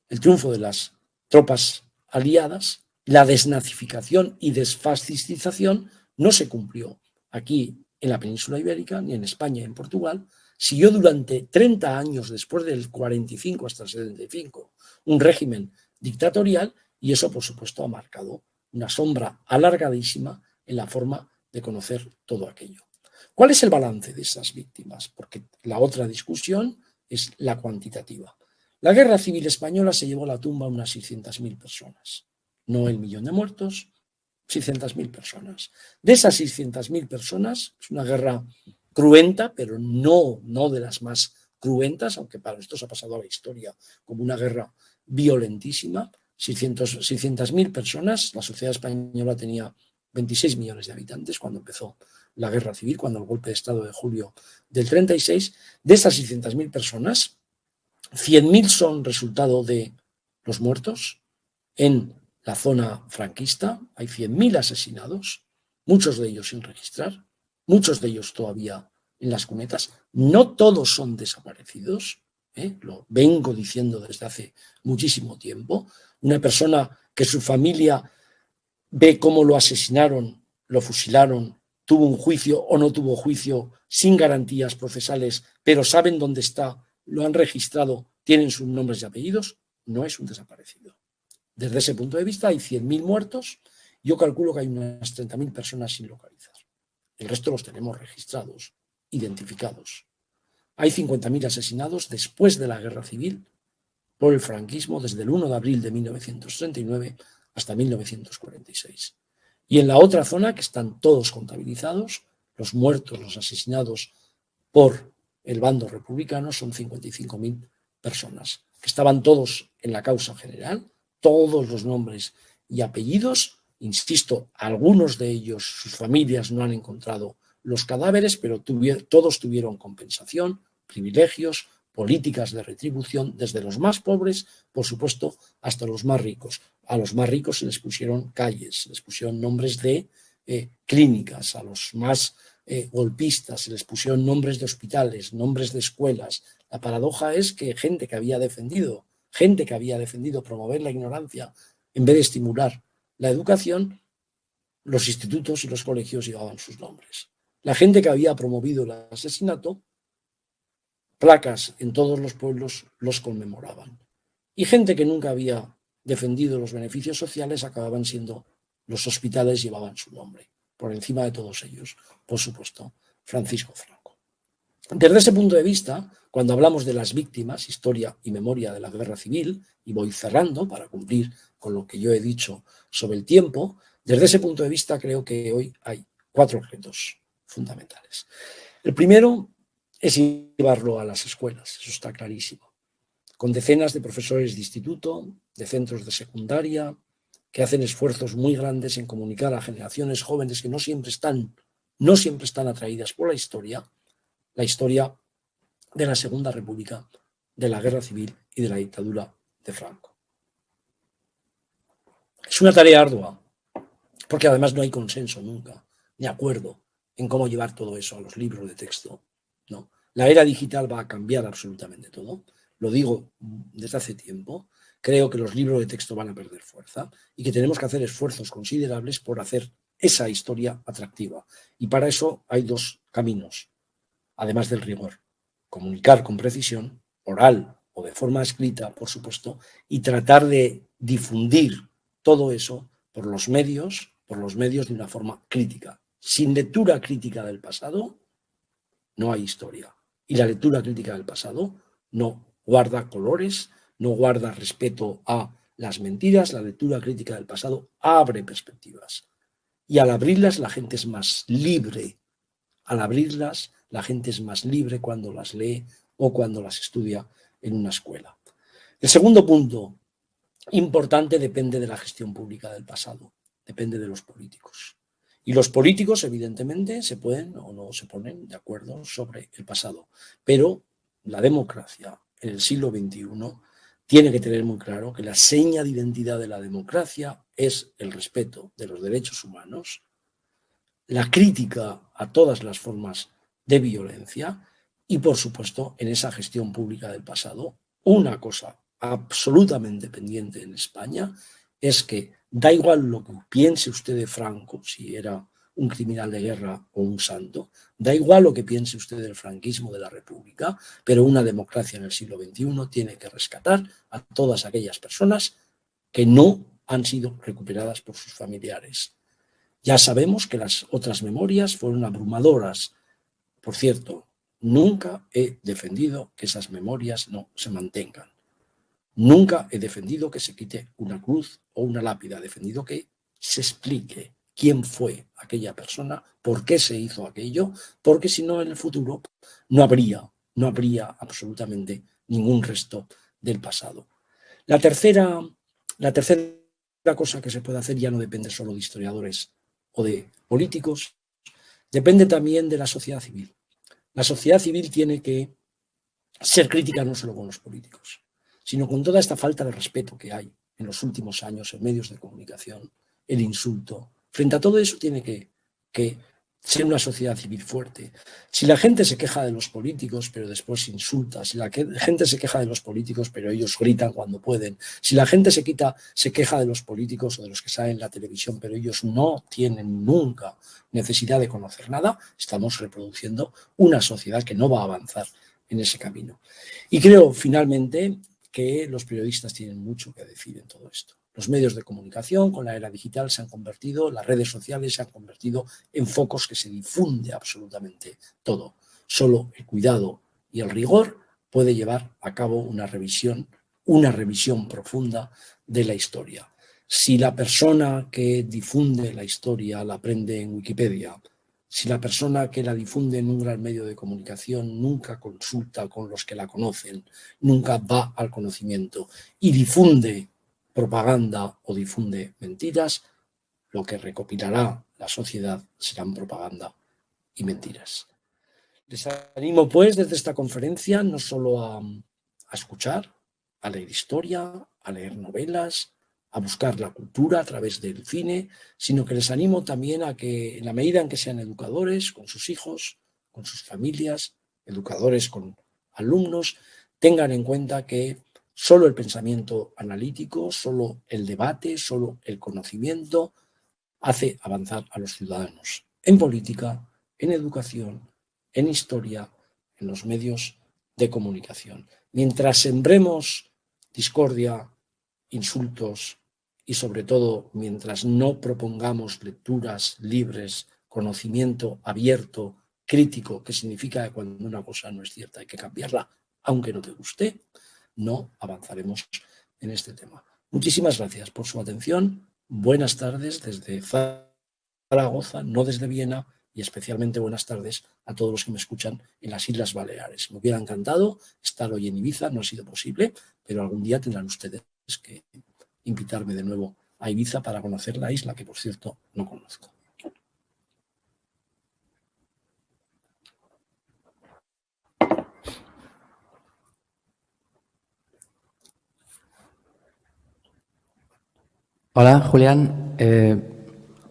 Speaker 2: el triunfo de las tropas aliadas, la desnazificación y desfascistización no se cumplió aquí en la península ibérica, ni en España y en Portugal. Siguió durante 30 años después del 45 hasta el 75 un régimen dictatorial y eso, por supuesto, ha marcado una sombra alargadísima en la forma de conocer todo aquello. ¿Cuál es el balance de esas víctimas? Porque la otra discusión es la cuantitativa. La Guerra Civil Española se llevó a la tumba a unas 600.000 personas. No el millón de muertos, 600.000 personas. De esas 600.000 personas, es una guerra cruenta, pero no de las más cruentas, aunque para nosotros ha pasado a la historia como una guerra violentísima. 600.000 personas, la sociedad española tenía 26 millones de habitantes cuando empezó la guerra civil, cuando el golpe de Estado de julio del 36. De esas 600.000 personas, 100.000 son resultado de los muertos en la zona franquista. Hay 100.000 asesinados, muchos de ellos sin registrar, muchos de ellos todavía en las cunetas. No todos son desaparecidos, lo vengo diciendo desde hace muchísimo tiempo. Una persona que su familia ve cómo lo asesinaron, lo fusilaron, tuvo un juicio o no tuvo juicio, sin garantías procesales, pero saben dónde está, lo han registrado, tienen sus nombres y apellidos, no es un desaparecido. Desde ese punto de vista hay 100.000 muertos, yo calculo que hay unas 30.000 personas sin localizar. El resto los tenemos registrados, identificados. Hay 50.000 asesinados después de la guerra civil por el franquismo desde el 1 de abril de 1939 hasta 1946. Y en la otra zona, que están todos contabilizados, los muertos, los asesinados por el bando republicano, son 55.000 personas, que estaban todos en la causa general, todos los nombres y apellidos. Insisto, algunos de ellos, sus familias no han encontrado los cadáveres, pero todos tuvieron compensación, privilegios, políticas de retribución, desde los más pobres, por supuesto, hasta los más ricos. A los más ricos se les pusieron calles, se les pusieron nombres de clínicas, a los más golpistas se les pusieron nombres de hospitales, nombres de escuelas. La paradoja es que gente que había defendido promover la ignorancia en vez de estimular la educación, los institutos y los colegios llevaban sus nombres. La gente que había promovido el asesinato, placas en todos los pueblos los conmemoraban. Y gente que nunca había defendido los beneficios sociales acababan siendo, los hospitales llevaban su nombre. Por encima de todos ellos, por supuesto, Francisco Franco. Desde ese punto de vista, cuando hablamos de las víctimas, historia y memoria de la guerra civil, y voy cerrando para cumplir con lo que yo he dicho sobre el tiempo, desde ese punto de vista creo que hoy hay 4 retos fundamentales. El primero es llevarlo a las escuelas, eso está clarísimo, con decenas de profesores de instituto, de centros de secundaria, que hacen esfuerzos muy grandes en comunicar a generaciones jóvenes que no siempre están atraídas por la historia de la Segunda República, de la Guerra Civil y de la dictadura de Franco. Es una tarea ardua, porque además no hay consenso nunca, ni acuerdo en cómo llevar todo eso a los libros de texto. No. La era digital va a cambiar absolutamente todo. Lo digo desde hace tiempo. Creo que los libros de texto van a perder fuerza y que tenemos que hacer esfuerzos considerables por hacer esa historia atractiva. Y para eso hay 2 caminos, además del rigor. Comunicar con precisión, oral o de forma escrita, por supuesto, y tratar de difundir todo eso por los medios de una forma crítica. Sin lectura crítica del pasado, no hay historia. Y la lectura crítica del pasado no guarda colores, no guarda respeto a las mentiras. La lectura crítica del pasado abre perspectivas. Y al abrirlas la gente es más libre. Al abrirlas la gente es más libre cuando las lee o cuando las estudia en una escuela. El segundo punto importante depende de la gestión pública del pasado, depende de los políticos. Y los políticos, evidentemente, se pueden o no se ponen de acuerdo sobre el pasado. Pero la democracia en el siglo XXI tiene que tener muy claro que la seña de identidad de la democracia es el respeto de los derechos humanos, la crítica a todas las formas de violencia y, por supuesto, en esa gestión pública del pasado, una cosa absolutamente pendiente en España es que da igual lo que piense usted de Franco, si era un criminal de guerra o un santo, da igual lo que piense usted del franquismo de la República, pero una democracia en el siglo XXI tiene que rescatar a todas aquellas personas que no han sido recuperadas por sus familiares. Ya sabemos que las otras memorias fueron abrumadoras. Por cierto, nunca he defendido que esas memorias no se mantengan. Nunca he defendido que se quite una cruz o una lápida. He defendido que se explique quién fue aquella persona, por qué se hizo aquello, porque si no en el futuro no habría absolutamente ningún resto del pasado. La tercera cosa que se puede hacer ya no depende solo de historiadores o de políticos, depende también de la sociedad civil. La sociedad civil tiene que ser crítica no solo con los políticos, sino con toda esta falta de respeto que hay en los últimos años en medios de comunicación, el insulto. Frente a todo eso tiene que ser una sociedad civil fuerte. Si la gente se queja de los políticos pero después insulta, si la gente se queja de los políticos pero ellos gritan cuando pueden, si la gente se queja de los políticos o de los que salen en la televisión pero ellos no tienen nunca necesidad de conocer nada, estamos reproduciendo una sociedad que no va a avanzar en ese camino. Y creo finalmente que los periodistas tienen mucho que decir en todo esto. Los medios de comunicación con la era digital se han convertido, las redes sociales se han convertido en focos que se difunde absolutamente todo. Solo el cuidado y el rigor puede llevar a cabo una revisión una revisión profunda de la historia. Si la persona que difunde la historia la aprende en Wikipedia, si la persona que la difunde en un gran medio de comunicación nunca consulta con los que la conocen, nunca va al conocimiento y difunde propaganda o difunde mentiras, lo que recopilará la sociedad serán propaganda y mentiras. Les animo, pues, desde esta conferencia no solo a escuchar, a leer historia, a leer novelas, a buscar la cultura a través del cine, sino que les animo también a que, en la medida en que sean educadores con sus hijos, con sus familias, educadores con alumnos, tengan en cuenta que solo el pensamiento analítico, solo el debate, solo el conocimiento hace avanzar a los ciudadanos en política, en educación, en historia, en los medios de comunicación. Mientras sembremos discordia, insultos y sobre todo mientras no propongamos lecturas libres, conocimiento abierto, crítico, que significa que cuando una cosa no es cierta hay que cambiarla, aunque no te guste, no avanzaremos en este tema. Muchísimas gracias por su atención. Buenas tardes desde Zaragoza, no desde Viena, y especialmente buenas tardes a todos los que me escuchan en las Islas Baleares. Me hubiera encantado estar hoy en Ibiza, no ha sido posible, pero algún día tendrán ustedes que invitarme de nuevo a Ibiza para conocer la isla, que por cierto no conozco.
Speaker 1: Hola, Julián.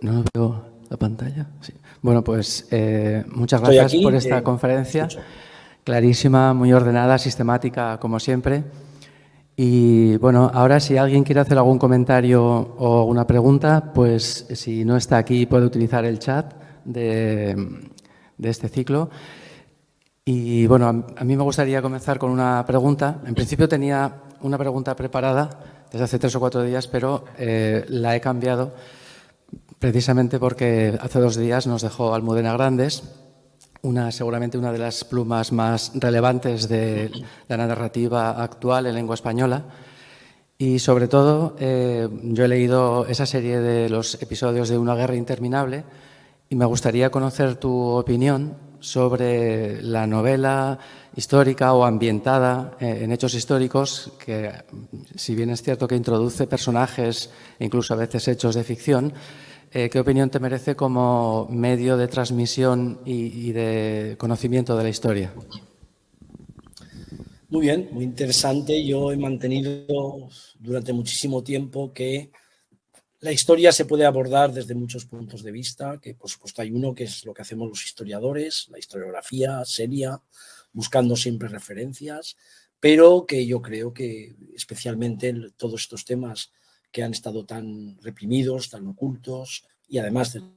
Speaker 1: No veo la pantalla. Sí. Bueno, pues muchas gracias
Speaker 2: aquí,
Speaker 1: por esta conferencia. Clarísima, muy ordenada, sistemática, como siempre. Y bueno, ahora si alguien quiere hacer algún comentario o una pregunta, pues si no está aquí puede utilizar el chat de este ciclo. Y bueno, a mí me gustaría comenzar con una pregunta. En principio tenía una pregunta preparada desde hace 3 o 4 días, pero la he cambiado precisamente porque hace 2 días nos dejó Almudena Grandes, seguramente una de las plumas más relevantes de la narrativa actual en lengua española. Y sobre todo, yo he leído esa serie de los episodios de Una guerra interminable y me gustaría conocer tu opinión sobre la novela histórica o ambientada en hechos históricos que, si bien es cierto que introduce personajes e incluso a veces hechos de ficción, ¿qué opinión te merece como medio de transmisión y de conocimiento de la historia?
Speaker 2: Muy bien, muy interesante. Yo he mantenido durante muchísimo tiempo que la historia se puede abordar desde muchos puntos de vista, que por supuesto hay uno que es lo que hacemos los historiadores, la historiografía seria, buscando siempre referencias, pero que yo creo que especialmente todos estos temas que han estado tan reprimidos, tan ocultos y además del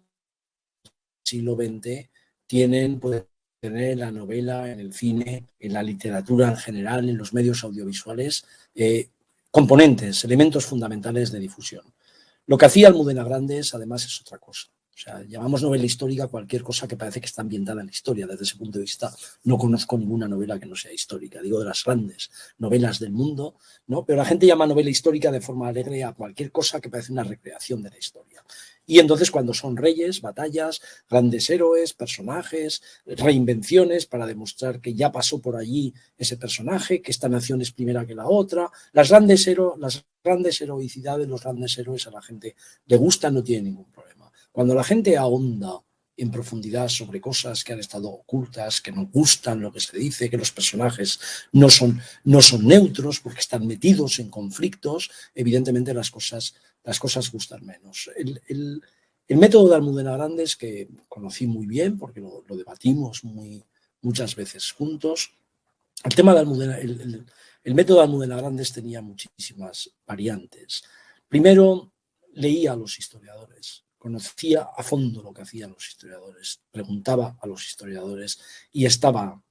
Speaker 2: siglo XX pueden tener en la novela, en el cine, en la literatura en general, en los medios audiovisuales, componentes, elementos fundamentales de difusión. Lo que hacía Almudena Grandes, además, es otra cosa. O sea, llamamos novela histórica cualquier cosa que parece que está ambientada en la historia. Desde ese punto de vista, no conozco ninguna novela que no sea histórica. Digo, de las grandes novelas del mundo, ¿no? Pero la gente llama novela histórica de forma alegre a cualquier cosa que parece una recreación de la historia. Y entonces, cuando son reyes, batallas, grandes héroes, personajes, reinvenciones para demostrar que ya pasó por allí ese personaje, que esta nación es primera que la otra, las grandes heroicidades, los grandes héroes a la gente le gustan, no tiene ningún problema. Cuando la gente ahonda en profundidad sobre cosas que han estado ocultas, que no gustan lo que se dice, que los personajes no son neutros porque están metidos en conflictos, evidentemente las cosas gustan menos. El método de Almudena Grandes, que conocí muy bien porque lo debatimos muchas veces juntos, el tema de Almudena, el método de Almudena Grandes tenía muchísimas variantes. Primero, leía a los historiadores, conocía a fondo lo que hacían los historiadores, preguntaba a los historiadores y estaban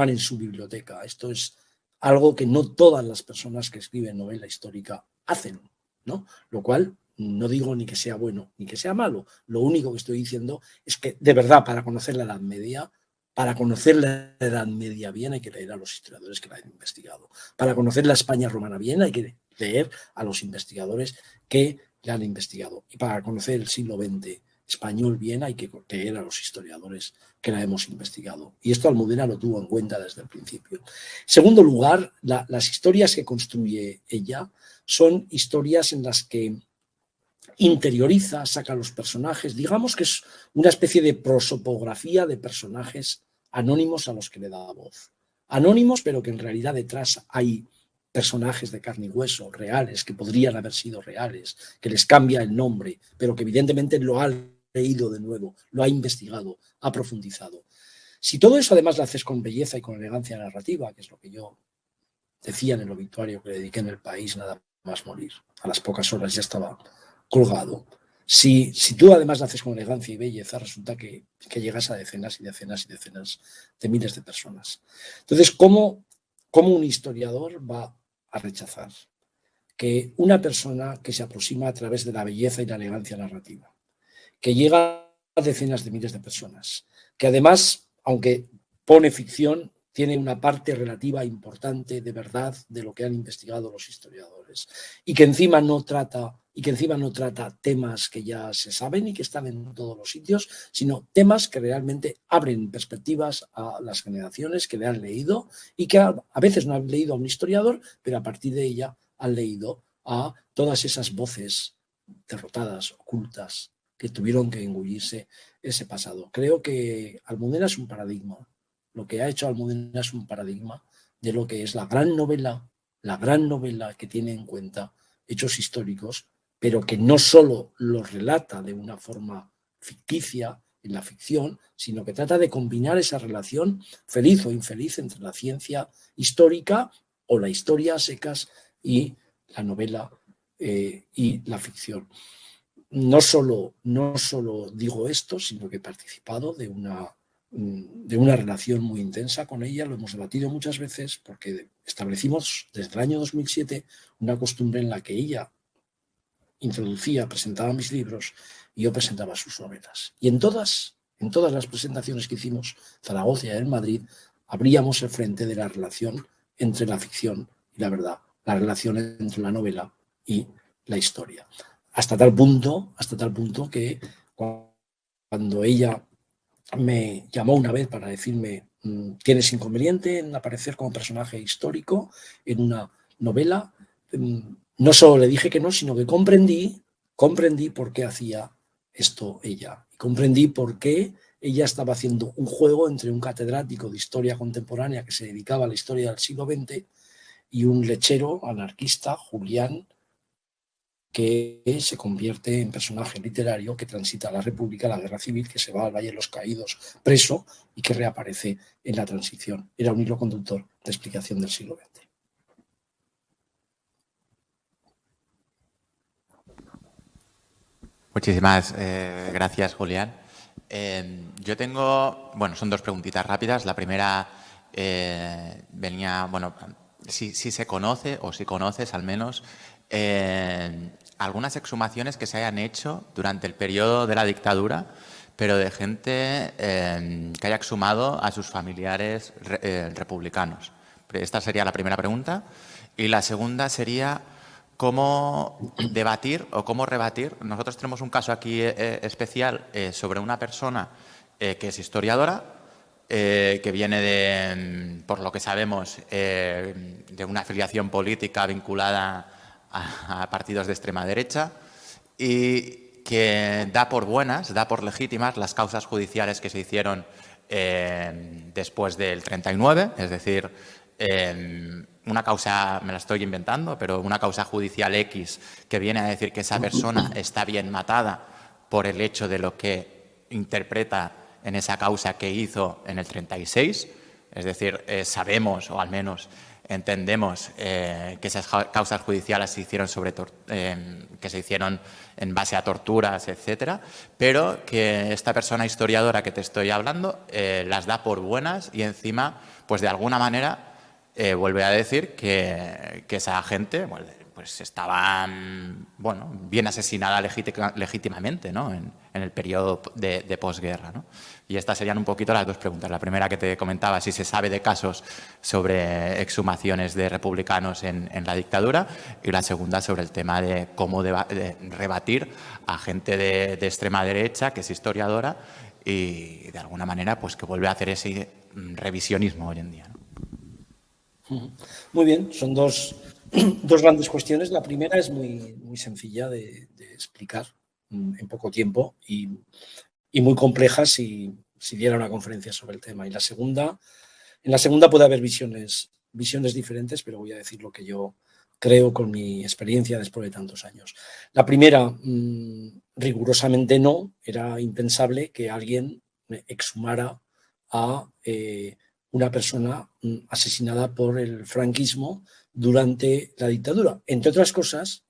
Speaker 2: en su biblioteca. Esto es algo que no todas las personas que escriben novela histórica hacen, ¿no? Lo cual no digo ni que sea bueno ni que sea malo. Lo único que estoy diciendo es que, de verdad, para conocer la Edad Media, Para conocer la Edad Media bien hay que leer a los historiadores que la han investigado. Para conocer la España romana bien hay que leer a los investigadores que la han investigado. Y para conocer el siglo XX español bien hay que leer a los historiadores que la hemos investigado. Y esto Almudena lo tuvo en cuenta desde el principio. En segundo lugar, las historias que construye ella son historias en las que interioriza, saca los personajes, digamos que es una especie de prosopografía de personajes anónimos a los que le da voz. Anónimos, pero que en realidad detrás hay personajes de carne y hueso, reales, que podrían haber sido reales, que les cambia el nombre, pero que evidentemente lo ha leído de nuevo, lo ha investigado, ha profundizado. Si todo eso además lo haces con belleza y con elegancia narrativa, que es lo que yo decía en el obituario que le dediqué en El País, nada más morir, a las pocas horas ya estaba colgado. Si tú además lo haces con elegancia y belleza, resulta que llegas a decenas y decenas y decenas de miles de personas. Entonces, ¿cómo un historiador va a rechazar que una persona que se aproxima a través de la belleza y la elegancia narrativa, que llega a decenas de miles de personas, que además, aunque pone ficción, tiene una parte relativa importante de verdad de lo que han investigado los historiadores y que encima no trata temas que ya se saben y que están en todos los sitios, sino temas que realmente abren perspectivas a las generaciones que le han leído y que a veces no han leído a un historiador, pero a partir de ella han leído a todas esas voces derrotadas, ocultas, que tuvieron que engullirse ese pasado. Creo que Almudena es un paradigma. Lo que ha hecho Almudena es un paradigma de lo que es la gran novela que tiene en cuenta hechos históricos, pero que no solo los relata de una forma ficticia en la ficción, sino que trata de combinar esa relación feliz o infeliz entre la ciencia histórica o la historia a secas y la novela y la ficción. No solo digo esto, sino que he participado de una relación muy intensa con ella, lo hemos debatido muchas veces porque establecimos desde el año 2007 una costumbre en la que ella presentaba mis libros y yo presentaba sus novelas. Y en todas las presentaciones que hicimos, Zaragoza y en Madrid, abríamos el frente de la relación entre la ficción y la verdad, la relación entre la novela y la historia. Hasta tal punto que cuando ella me llamó una vez para decirme ¿tienes inconveniente en aparecer como personaje histórico en una novela? No solo le dije que no, sino que comprendí por qué hacía esto ella. Comprendí por qué ella estaba haciendo un juego entre un catedrático de historia contemporánea que se dedicaba a la historia del siglo XX y un lechero anarquista, Julián, que se convierte en personaje literario que transita la República, la Guerra Civil, que se va al Valle de los Caídos preso y que reaparece en la transición. Era un hilo conductor de explicación del siglo XX.
Speaker 3: Muchísimas gracias, Julián. Yo tengo, son dos preguntitas rápidas. La primera venía, si se conoce o si conoces al menos algunas exhumaciones que se hayan hecho durante el periodo de la dictadura, pero de gente que haya exhumado a sus familiares republicanos. Esta sería la primera pregunta. Y la segunda sería cómo debatir o cómo rebatir. Nosotros tenemos un caso aquí especial sobre una persona que es historiadora, que viene de, por lo que sabemos, de una afiliación política vinculada a partidos de extrema derecha y que da por buenas, da por legítimas las causas judiciales que se hicieron después del 39, es decir, una causa, me la estoy inventando, pero una causa judicial X que viene a decir que esa persona está bien matada por el hecho de lo que interpreta en esa causa que hizo en el 36. Es decir, sabemos, o al menos entendemos, que esas causas judiciales se hicieron, que se hicieron en base a torturas, etcétera, pero que esta persona historiadora que te estoy hablando las da por buenas y encima, pues de alguna manera, vuelve a decir que esa gente, pues estaban, bueno, bien asesinadas legítimamente, ¿no? En el periodo de posguerra, ¿no? Y estas serían un poquito las dos preguntas. La primera que te comentaba, si se sabe de casos sobre exhumaciones de republicanos en la dictadura, y la segunda sobre el tema de cómo de rebatir a gente de extrema derecha, que es historiadora, y de alguna manera pues que vuelve a hacer ese revisionismo hoy en día, ¿no?
Speaker 2: Muy bien, son dos grandes cuestiones. La primera es muy sencilla de explicar en poco tiempo y muy compleja si diera una conferencia sobre el tema. Y en la segunda puede haber visiones diferentes, pero voy a decir lo que yo creo con mi experiencia después de tantos años. La primera, rigurosamente no, era impensable que alguien exhumara a una persona asesinada por el franquismo durante la dictadura. Entre otras cosas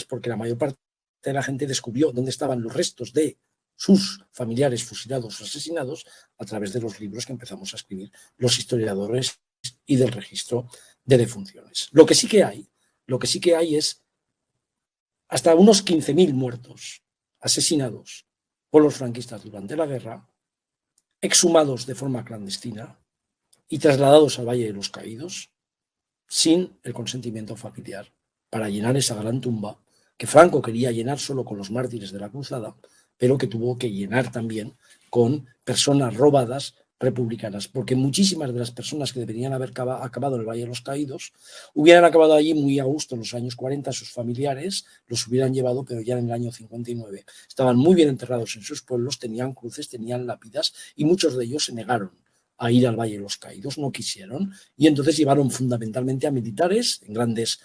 Speaker 2: porque la mayor parte de la gente descubrió dónde estaban los restos de sus familiares fusilados o asesinados a través de los libros que empezamos a escribir los historiadores y del registro de defunciones. Lo que sí que hay es hasta unos 15.000 muertos asesinados por los franquistas durante la guerra, exhumados de forma clandestina y trasladados al Valle de los Caídos sin el consentimiento familiar para llenar esa gran tumba que Franco quería llenar solo con los mártires de la cruzada, pero que tuvo que llenar también con personas robadas republicanas, porque muchísimas de las personas que deberían haber acabado en el Valle de los Caídos hubieran acabado allí muy a gusto en los años 40, sus familiares los hubieran llevado, pero ya en el año 59. Estaban muy bien enterrados en sus pueblos, tenían cruces, tenían lápidas y muchos de ellos se negaron a ir al Valle de los Caídos, no quisieron, y entonces llevaron fundamentalmente a militares en grandes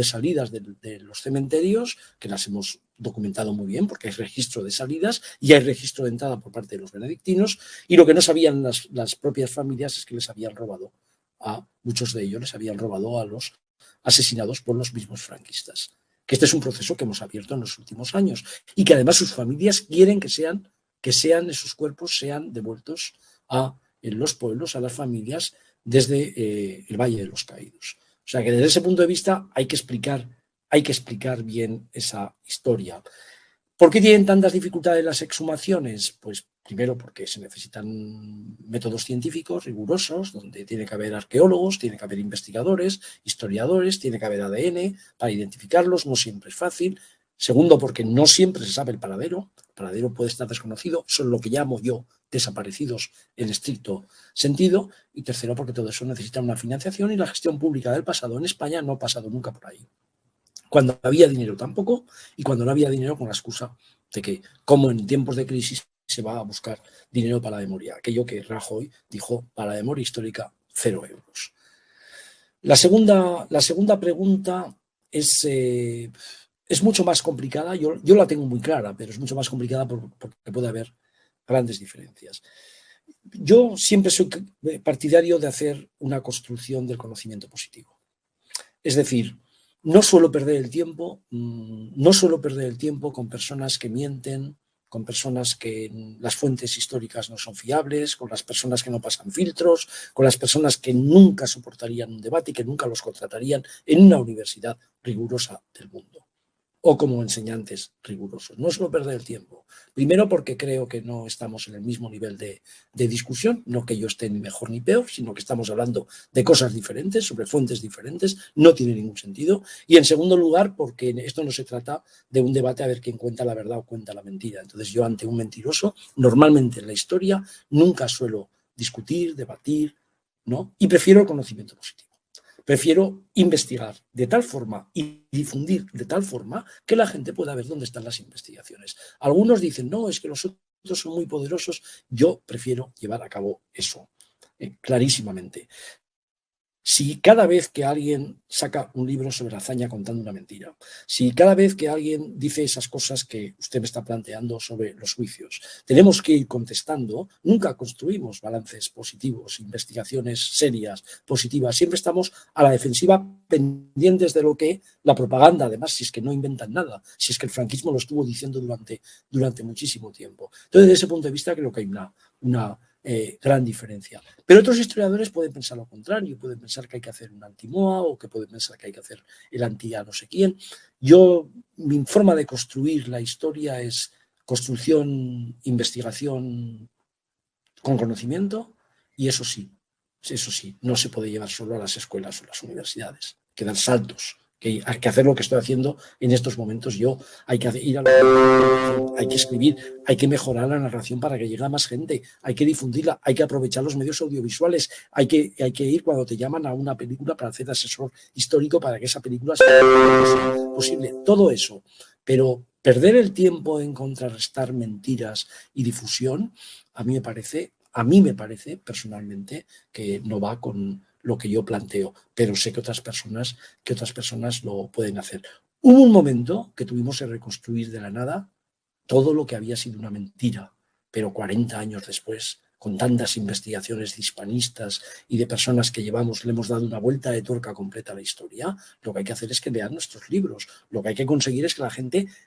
Speaker 2: salidas de los cementerios, que las hemos documentado muy bien porque hay registro de salidas y hay registro de entrada por parte de los benedictinos, y lo que no sabían las propias familias es que les habían robado a muchos de ellos, les habían robado a los asesinados por los mismos franquistas. Que este es un proceso que hemos abierto en los últimos años y que además sus familias quieren que esos cuerpos sean devueltos en los pueblos, a las familias, desde el Valle de los Caídos. O sea que desde ese punto de vista hay que explicar bien esa historia. ¿Por qué tienen tantas dificultades las exhumaciones? Pues primero porque se necesitan métodos científicos rigurosos, donde tiene que haber arqueólogos, tiene que haber investigadores, historiadores, tiene que haber ADN para identificarlos, no siempre es fácil. Segundo, porque no siempre se sabe el paradero puede estar desconocido, son lo que llamo yo desaparecidos en estricto sentido. Y tercero, porque todo eso necesita una financiación y la gestión pública del pasado en España no ha pasado nunca por ahí. Cuando había dinero tampoco, y cuando no había dinero con la excusa de que, como en tiempos de crisis, se va a buscar dinero para la memoria. Aquello que Rajoy dijo, para la memoria histórica, 0 euros. La segunda pregunta es mucho más complicada. Yo la tengo muy clara, pero es mucho más complicada porque puede haber grandes diferencias. Yo siempre soy partidario de hacer una construcción del conocimiento positivo. Es decir, no suelo perder el tiempo con personas que mienten, con personas que las fuentes históricas no son fiables, con las personas que no pasan filtros, con las personas que nunca soportarían un debate y que nunca los contratarían en una universidad rigurosa del mundo o como enseñantes rigurosos. No suelo perder el tiempo. Primero porque creo que no estamos en el mismo nivel de discusión, no que yo esté ni mejor ni peor, sino que estamos hablando de cosas diferentes, sobre fuentes diferentes, no tiene ningún sentido. Y en segundo lugar porque esto no se trata de un debate a ver quién cuenta la verdad o cuenta la mentira. Entonces yo ante un mentiroso, normalmente en la historia, nunca suelo discutir, debatir, ¿no? Y prefiero el conocimiento positivo. Prefiero investigar de tal forma y difundir de tal forma que la gente pueda ver dónde están las investigaciones. Algunos dicen, no, es que los otros son muy poderosos. Yo prefiero llevar a cabo eso, clarísimamente. Si cada vez que alguien saca un libro sobre hazaña contando una mentira, si cada vez que alguien dice esas cosas que usted me está planteando sobre los juicios, tenemos que ir contestando, nunca construimos balances positivos, investigaciones serias, positivas, siempre estamos a la defensiva pendientes de lo que la propaganda, además, si es que no inventan nada, si es que el franquismo lo estuvo diciendo durante muchísimo tiempo. Entonces, desde ese punto de vista, creo que hay gran diferencia. Pero otros historiadores pueden pensar lo contrario, pueden pensar que hay que hacer un anti-Moa o que pueden pensar que hay que hacer el anti-a no sé quién. Mi forma de construir la historia es construcción, investigación con conocimiento, y eso sí, no se puede llevar solo a las escuelas o las universidades, hay que dar saltos, que hay que hacer lo que estoy haciendo en estos momentos yo, hay que ir a hay que escribir, hay que mejorar la narración para que llegue a más gente, hay que difundirla, hay que aprovechar los medios audiovisuales, hay que ir cuando te llaman a una película para hacer asesor histórico para que esa película sea posible, todo eso, pero perder el tiempo en contrarrestar mentiras y difusión, a mí me parece personalmente que no va con lo que yo planteo, pero sé que otras personas lo pueden hacer. Hubo un momento que tuvimos que reconstruir de la nada todo lo que había sido una mentira, pero 40 años después, con tantas investigaciones de hispanistas y de personas que le hemos dado una vuelta de tuerca completa a la historia, lo que hay que hacer es que vean nuestros libros, lo que hay que conseguir es que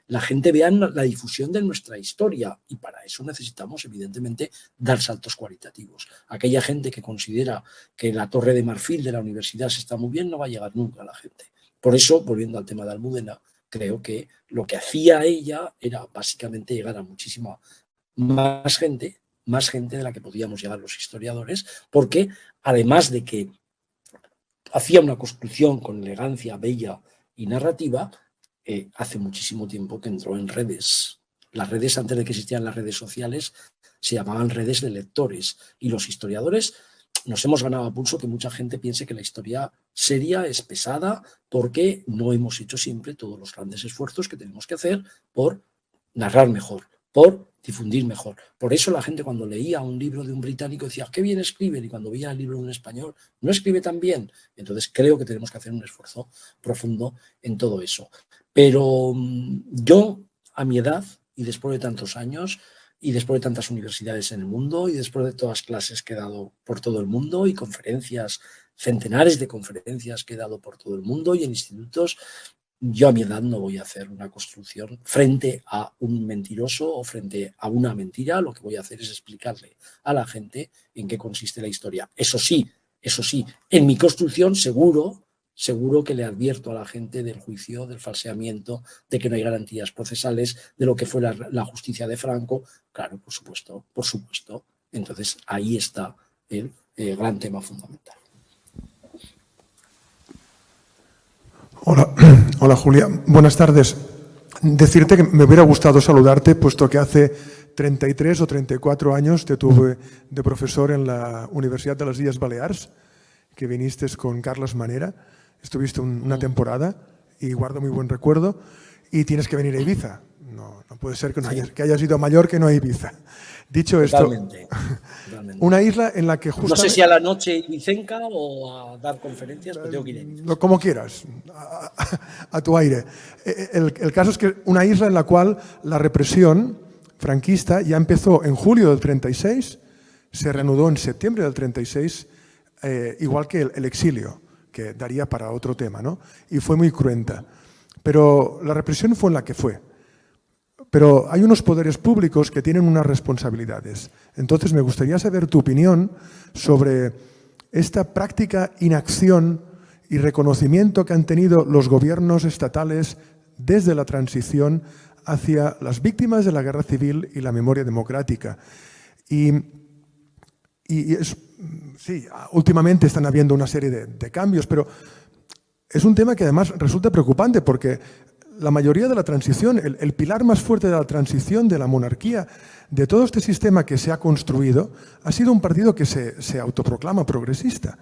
Speaker 2: la gente vea la difusión de nuestra historia, y para eso necesitamos, evidentemente, dar saltos cualitativos. Aquella gente que considera que la Torre de Marfil de la universidad se está muy bien, no va a llegar nunca a la gente. Por eso, volviendo al tema de Almudena, creo que lo que hacía ella era básicamente llegar a muchísima más gente de la que podíamos llegar los historiadores, porque además de que hacía una construcción con elegancia, bella y narrativa, hace muchísimo tiempo que entró en redes. Las redes, antes de que existieran las redes sociales, se llamaban redes de lectores, y los historiadores nos hemos ganado a pulso que mucha gente piense que la historia seria es pesada porque no hemos hecho siempre todos los grandes esfuerzos que tenemos que hacer por narrar mejor, por difundir mejor. Por eso la gente, cuando leía un libro de un británico, decía, qué bien escriben, y cuando veía el libro de un español, no escribe tan bien. Entonces creo que tenemos que hacer un esfuerzo profundo en todo eso. Pero yo, a mi edad, y después de tantos años, y después de tantas universidades en el mundo, y después de todas las clases que he dado por todo el mundo, y conferencias, centenares de conferencias que he dado por todo el mundo, y en institutos, yo a mi edad no voy a hacer una construcción frente a un mentiroso o frente a una mentira. Lo que voy a hacer es explicarle a la gente en qué consiste la historia. Eso sí, en mi construcción seguro que le advierto a la gente del juicio, del falseamiento, de que no hay garantías procesales, de lo que fue la justicia de Franco. Claro, por supuesto. Entonces ahí está el gran tema fundamental.
Speaker 4: Hola Julia, buenas tardes. Decirte que me hubiera gustado saludarte, puesto que hace 33 o 34 años te tuve de profesor en la Universidad de las Illes Balears, que viniste con Carles Manera, estuviste una temporada y guardo muy buen recuerdo, y tienes que venir a Ibiza. No puede ser que hayas ido a Mallorca y no a Ibiza. Dicho
Speaker 2: Totalmente,
Speaker 4: esto, una isla en la que justamente...
Speaker 2: No sé si a la noche ibicenca o a dar conferencias, pero tengo que ir a Ibiza.
Speaker 4: Como quieras, a tu aire. El caso es que una isla en la cual la represión franquista ya empezó en julio del 36, se reanudó en septiembre del 36, igual que el exilio, que daría para otro tema, ¿no? Y fue muy cruenta. Pero la represión fue en la que fue. Pero hay unos poderes públicos que tienen unas responsabilidades. Entonces me gustaría saber tu opinión sobre esta práctica inacción y reconocimiento que han tenido los gobiernos estatales desde la transición hacia las víctimas de la guerra civil y la memoria democrática. Sí, últimamente están habiendo una serie de cambios, pero es un tema que además resulta preocupante porque la mayoría de la transición, el pilar más fuerte de la transición, de la monarquía, de todo este sistema que se ha construido, ha sido un partido que se autoproclama progresista.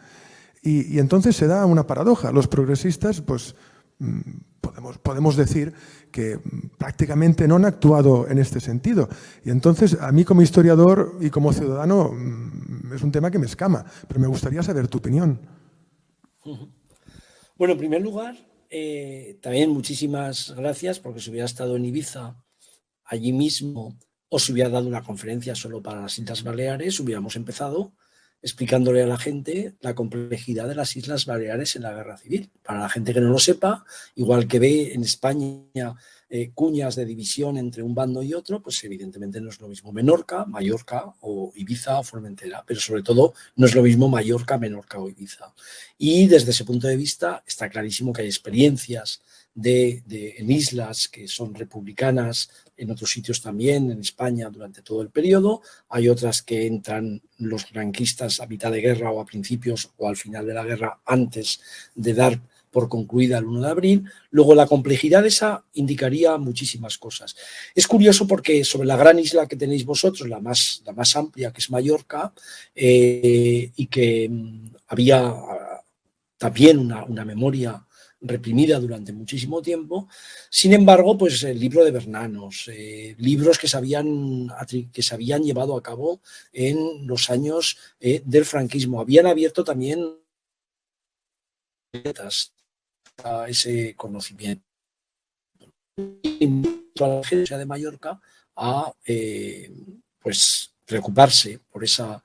Speaker 4: Y entonces se da una paradoja. Los progresistas, pues podemos decir que prácticamente no han actuado en este sentido. Y entonces, a mí como historiador y como ciudadano, es un tema que me escama, pero me gustaría saber tu opinión.
Speaker 2: Bueno, en primer lugar, también muchísimas gracias, porque si hubiera estado en Ibiza allí mismo o si hubiera dado una conferencia solo para las Islas Baleares, hubiéramos empezado explicándole a la gente la complejidad de las Islas Baleares en la Guerra Civil. Para la gente que no lo sepa, igual que ve en España cuñas de división entre un bando y otro, pues evidentemente no es lo mismo Menorca, Mallorca o Ibiza o Formentera, pero sobre todo no es lo mismo Mallorca, Menorca o Ibiza. Y desde ese punto de vista está clarísimo que hay experiencias en islas que son republicanas, en otros sitios también, en España durante todo el periodo. Hay otras que entran los franquistas a mitad de guerra o a principios o al final de la guerra antes de dar por concluida el 1 de abril. Luego la complejidad esa indicaría muchísimas cosas. Es curioso porque sobre la gran isla que tenéis vosotros, la más amplia, que es Mallorca, y que había también una memoria reprimida durante muchísimo tiempo. Sin embargo, pues el libro de Bernanos, libros que se habían llevado a cabo en los años del franquismo, habían abierto también a ese conocimiento. Y a la gente de Mallorca a pues preocuparse por esa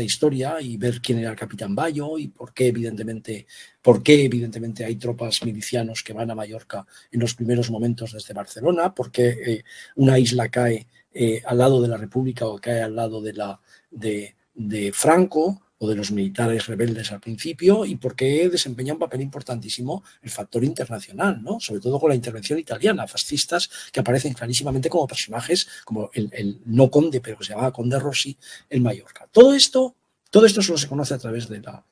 Speaker 2: historia y ver quién era el capitán Bayo y por qué evidentemente hay tropas milicianos que van a Mallorca en los primeros momentos desde Barcelona, por qué una isla cae al lado de la República o cae al lado de Franco o de los militares rebeldes al principio, y por qué desempeña un papel importantísimo el factor internacional, ¿no? Sobre todo con la intervención italiana, fascistas que aparecen clarísimamente como personajes, como el no conde, pero que se llamaba Conde Rossi en Mallorca. Todo esto solo se conoce a través de la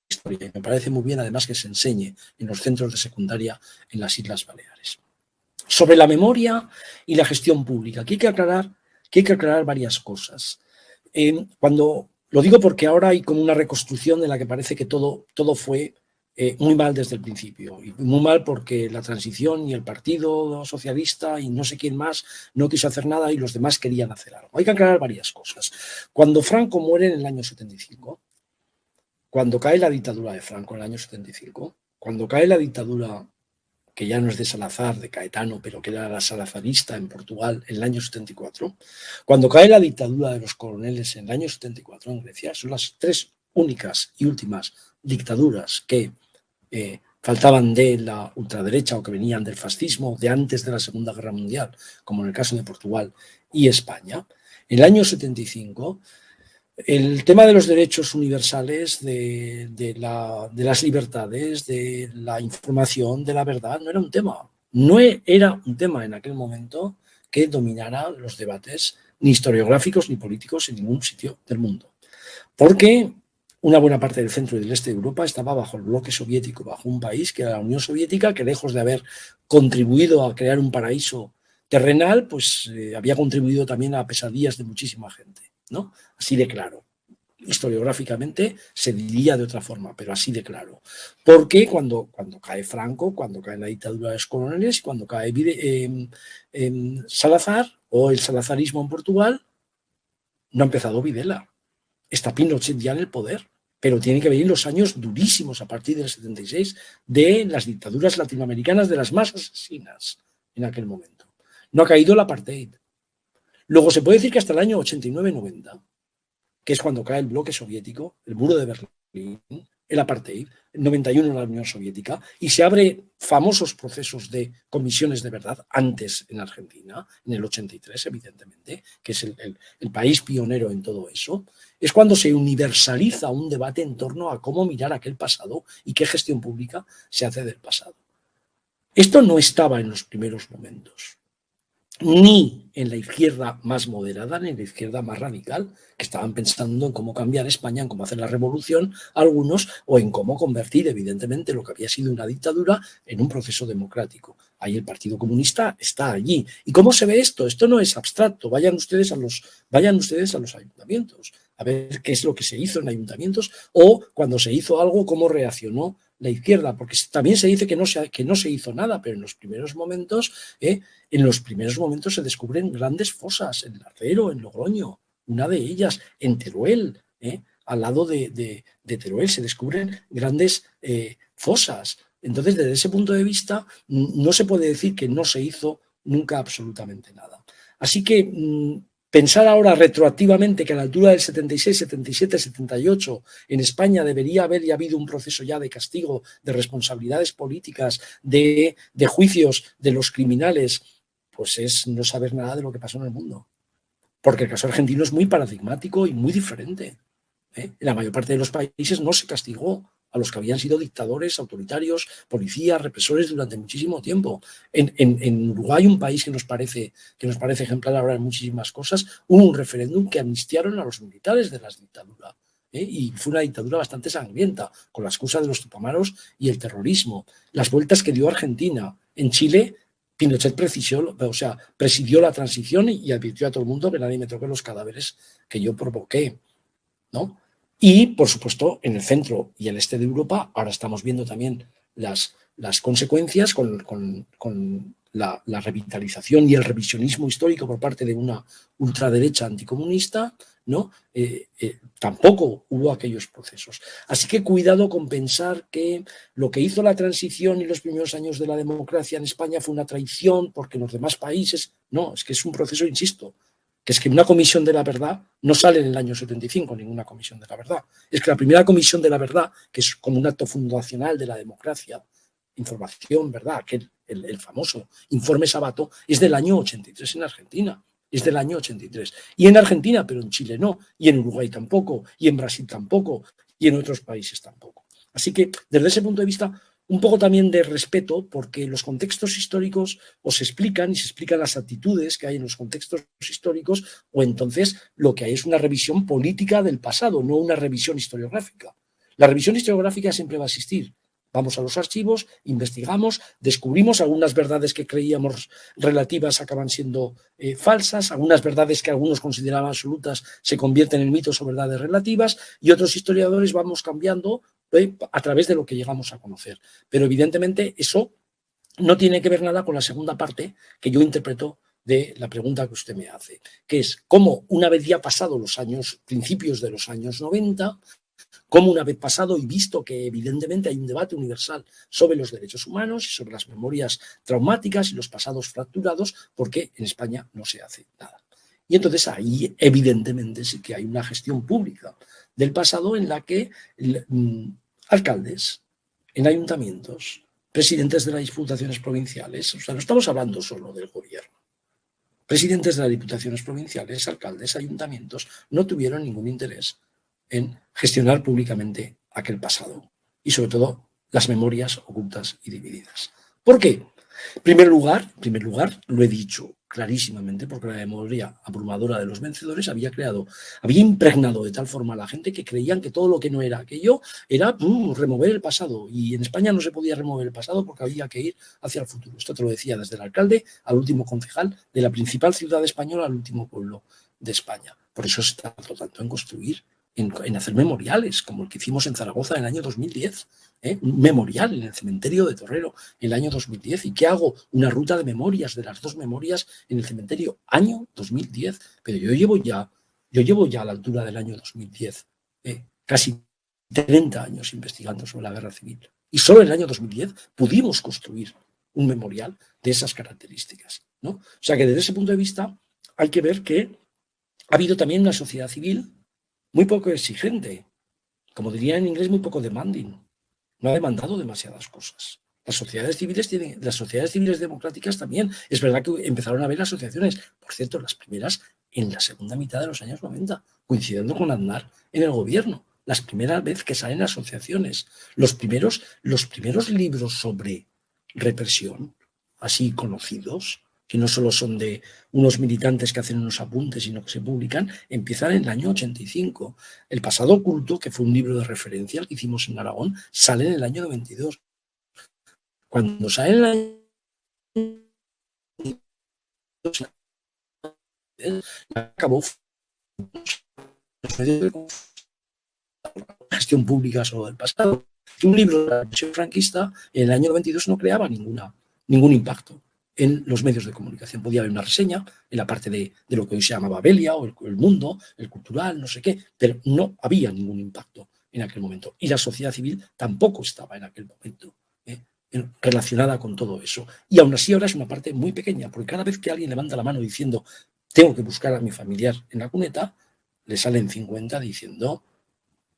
Speaker 2: historia, y me parece muy bien además que se enseñe en los centros de secundaria en las Islas Baleares. Sobre la memoria y la gestión pública, aquí hay que aclarar varias cosas. Lo digo porque ahora hay como una reconstrucción en la que parece que todo fue muy mal desde el principio, y muy mal porque la transición y el Partido Socialista y no sé quién más no quiso hacer nada y los demás querían hacer algo. Hay que aclarar varias cosas. Cuando Franco muere en el año 75, cuando cae la dictadura de Franco en el año 75, cuando cae la dictadura que ya no es de Salazar, de Caetano, pero que era la salazarista en Portugal en el año 74, cuando cae la dictadura de los coroneles en el año 74 en Grecia, son las tres únicas y últimas dictaduras que faltaban de la ultraderecha o que venían del fascismo de antes de la Segunda Guerra Mundial, como en el caso de Portugal y España. En el año 75, el tema de los derechos universales, de las libertades, de la información, de la verdad, no era un tema. No era un tema en aquel momento que dominara los debates ni historiográficos ni políticos en ningún sitio del mundo. Porque una buena parte del centro y del este de Europa estaba bajo el bloque soviético, bajo un país que era la Unión Soviética, que lejos de haber contribuido a crear un paraíso terrenal, pues había contribuido también a pesadillas de muchísima gente, ¿no? Así de claro. Historiográficamente se diría de otra forma, pero así de claro. Porque cuando cae Franco, cuando cae la dictadura de los coroneles, cuando cae Salazar o el salazarismo en Portugal, no ha empezado Videla. Está Pinochet ya en el poder, pero tiene que venir los años durísimos a partir del 76 de las dictaduras latinoamericanas, de las más asesinas en aquel momento. No ha caído el apartheid. Luego se puede decir que hasta el año 89-90, que es cuando cae el bloque soviético, el muro de Berlín, el apartheid, el 91 la Unión Soviética, y se abren famosos procesos de comisiones de verdad, antes en Argentina, en el 83, evidentemente, que es el país pionero en todo eso, es cuando se universaliza un debate en torno a cómo mirar aquel pasado y qué gestión pública se hace del pasado. Esto no estaba en los primeros momentos, ni en la izquierda más moderada, ni en la izquierda más radical, que estaban pensando en cómo cambiar España, en cómo hacer la revolución, algunos, o en cómo convertir, evidentemente, lo que había sido una dictadura en un proceso democrático. Ahí el Partido Comunista está allí. ¿Y cómo se ve esto? Esto no es abstracto. Vayan ustedes a los ayuntamientos a ver qué es lo que se hizo en ayuntamientos, o cuando se hizo algo, cómo reaccionó la izquierda, porque también se dice que no se hizo nada, pero en los primeros momentos se descubren grandes fosas en Larcero, en Logroño, una de ellas en Teruel, al lado de Teruel se descubren grandes fosas. Entonces, desde ese punto de vista, no se puede decir que no se hizo nunca absolutamente nada. Así que pensar ahora retroactivamente que a la altura del 76, 77, 78 en España debería haber habido un proceso ya de castigo, de responsabilidades políticas, de juicios de los criminales, pues es no saber nada de lo que pasó en el mundo. Porque el caso argentino es muy paradigmático y muy diferente. En la mayor parte de los países no se castigó a los que habían sido dictadores, autoritarios, policías, represores durante muchísimo tiempo. En Uruguay, un país que nos parece ejemplar ahora en muchísimas cosas, hubo un referéndum que amnistiaron a los militares de las dictaduras. Y fue una dictadura bastante sangrienta, con la excusa de los tupamaros y el terrorismo. Las vueltas que dio Argentina. En Chile, Pinochet presidió la transición y advirtió a todo el mundo que nadie me toque los cadáveres que yo provoqué, ¿no? Y, por supuesto, en el centro y el este de Europa, ahora estamos viendo también las consecuencias con la revitalización y el revisionismo histórico por parte de una ultraderecha anticomunista, ¿no? Tampoco hubo aquellos procesos. Así que cuidado con pensar que lo que hizo la transición y los primeros años de la democracia en España fue una traición porque en los demás países, no, es que es un proceso, insisto, que es que una comisión de la verdad no sale en el año 75, ninguna comisión de la verdad. Es que la primera comisión de la verdad, que es como un acto fundacional de la democracia, información, verdad, que el famoso informe Sabato, es del año 83 en Argentina. Es del año 83. Y en Argentina, pero en Chile no, y en Uruguay tampoco, y en Brasil tampoco, y en otros países tampoco. Así que, desde ese punto de vista, un poco también de respeto, porque los contextos históricos os explican y se explican las actitudes que hay en los contextos históricos, o entonces lo que hay es una revisión política del pasado, no una revisión historiográfica. La revisión historiográfica siempre va a existir. Vamos a los archivos, investigamos, descubrimos algunas verdades que creíamos relativas acaban siendo falsas, algunas verdades que algunos consideraban absolutas se convierten en mitos o verdades relativas, y otros historiadores vamos cambiando a través de lo que llegamos a conocer. Pero evidentemente eso no tiene que ver nada con la segunda parte que yo interpreto de la pregunta que usted me hace, que es cómo una vez ya pasado los años, principios de los años 90, cómo una vez pasado y visto que evidentemente hay un debate universal sobre los derechos humanos y sobre las memorias traumáticas y los pasados fracturados, ¿por qué en España no se hace nada? Y entonces ahí evidentemente sí que hay una gestión pública del pasado en la que alcaldes en ayuntamientos, presidentes de las diputaciones provinciales, o sea, no estamos hablando solo del gobierno, presidentes de las diputaciones provinciales, alcaldes, ayuntamientos, no tuvieron ningún interés en gestionar públicamente aquel pasado y sobre todo las memorias ocultas y divididas. ¿Por qué? En primer lugar, lo he dicho clarísimamente, porque la memoria abrumadora de los vencedores había impregnado de tal forma a la gente que creían que todo lo que no era aquello era remover el pasado, y en España no se podía remover el pasado porque había que ir hacia el futuro. Esto te lo decía desde el alcalde al último concejal de la principal ciudad española al último pueblo de España. Por eso se tardó tanto en construir, en hacer memoriales, como el que hicimos en Zaragoza en el año 2010, un memorial en el cementerio de Torrero en el año 2010. ¿Y qué hago? Una ruta de memorias, de las dos memorias en el cementerio, año 2010. Pero yo llevo ya a la altura del año 2010 casi 30 años investigando sobre la guerra civil. Y solo en el año 2010 pudimos construir un memorial de esas características, ¿no? O sea que desde ese punto de vista hay que ver que ha habido también una sociedad civil muy poco exigente, como diría en inglés, muy poco demanding. No ha demandado demasiadas cosas. Las sociedades civiles democráticas también. Es verdad que empezaron a haber asociaciones, por cierto, las primeras en la segunda mitad de los años 90, coincidiendo con Aznar en el gobierno. La primera vez que salen asociaciones. Los primeros libros sobre represión, así conocidos, que no solo son de unos militantes que hacen unos apuntes, sino que se publican, empiezan en el año 85. El pasado oculto, que fue un libro de referencia el que hicimos en Aragón, sale en el año 92. Cuando sale en el año 92, acabó los medios de gestión pública sobre el pasado. Un libro de la represión franquista en el año 92 no creaba ningún impacto en los medios de comunicación. Podía haber una reseña en la parte de lo que hoy se llamaba Belia o el mundo, el cultural, no sé qué, pero no había ningún impacto en aquel momento. Y la sociedad civil tampoco estaba en aquel momento relacionada con todo eso. Y aún así ahora es una parte muy pequeña, porque cada vez que alguien levanta la mano diciendo tengo que buscar a mi familiar en la cuneta, le salen 50 diciendo,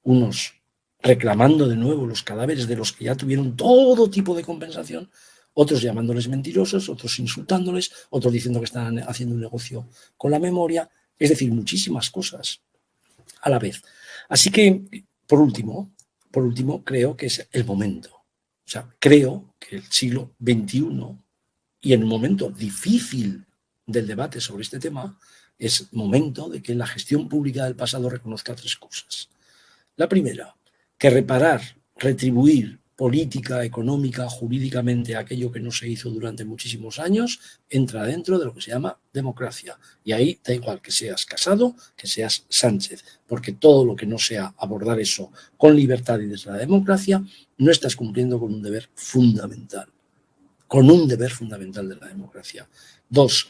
Speaker 2: unos reclamando de nuevo los cadáveres de los que ya tuvieron todo tipo de compensación, otros llamándoles mentirosos, otros insultándoles, otros diciendo que están haciendo un negocio con la memoria, es decir, muchísimas cosas a la vez. Así que, por último, creo que es el momento. O sea, creo que el siglo XXI y en un momento difícil del debate sobre este tema, es momento de que la gestión pública del pasado reconozca tres cosas. La primera, que reparar, retribuir política, económica, jurídicamente aquello que no se hizo durante muchísimos años, entra dentro de lo que se llama democracia. Y ahí da igual que seas Casado, que seas Sánchez, porque todo lo que no sea abordar eso con libertad y desde la democracia, no estás cumpliendo con un deber fundamental. Con un deber fundamental de la democracia. Dos,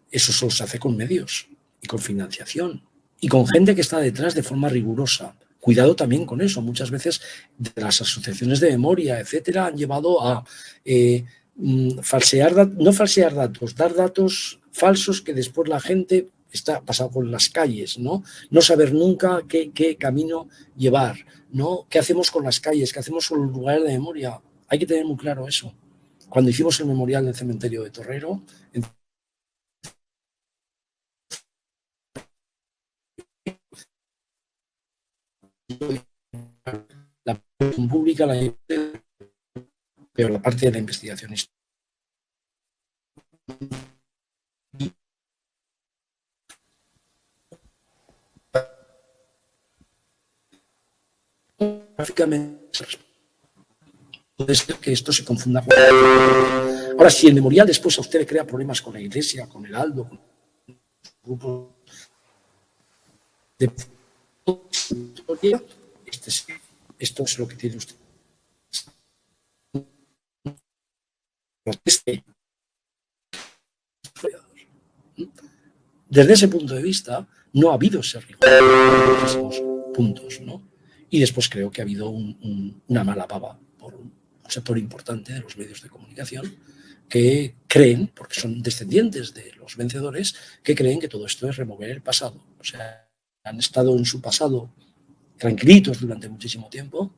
Speaker 2: eso solo se hace con medios y con financiación y con gente que está detrás de forma rigurosa. Cuidado también con eso. Muchas veces de las asociaciones de memoria, etcétera, han llevado a no falsear datos, dar datos falsos que después la gente está pasado por las calles, ¿no? No saber nunca qué camino llevar, ¿no? ¿Qué hacemos con las calles? ¿Qué hacemos con los lugares de memoria? Hay que tener muy claro eso. Cuando hicimos el memorial del cementerio de Torrero, la pública, pero la parte de la investigación histórica. Puede ser que esto se confunda con... Ahora, si el memorial después a usted le crea problemas con la Iglesia, con el Aldo, con grupos de... Esto es lo que tiene usted. Desde ese punto de vista, no ha habido ese rigor en muchísimos puntos, ¿no? Y después creo que ha habido una mala baba por un sector importante de los medios de comunicación que creen, porque son descendientes de los vencedores, que creen que todo esto es remover el pasado. O sea, han estado en su pasado tranquilitos durante muchísimo tiempo,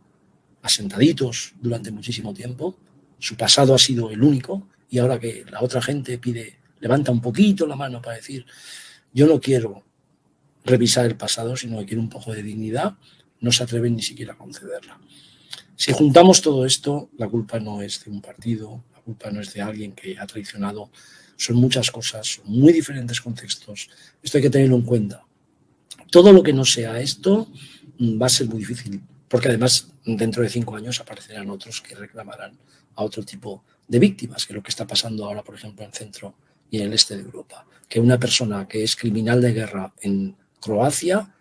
Speaker 2: asentaditos durante muchísimo tiempo, su pasado ha sido el único, y ahora que la otra gente levanta un poquito la mano para decir, yo no quiero revisar el pasado, sino que quiero un poco de dignidad, no se atreven ni siquiera a concederla. Si juntamos todo esto, la culpa no es de un partido, la culpa no es de alguien que ha traicionado, son muchas cosas, son muy diferentes contextos, esto hay que tenerlo en cuenta. Todo lo que no sea esto va a ser muy difícil, porque además dentro de 5 años aparecerán otros que reclamarán a otro tipo de víctimas, que es lo que está pasando ahora, por ejemplo, en el centro y en el este de Europa, que una persona que es criminal de guerra en Croacia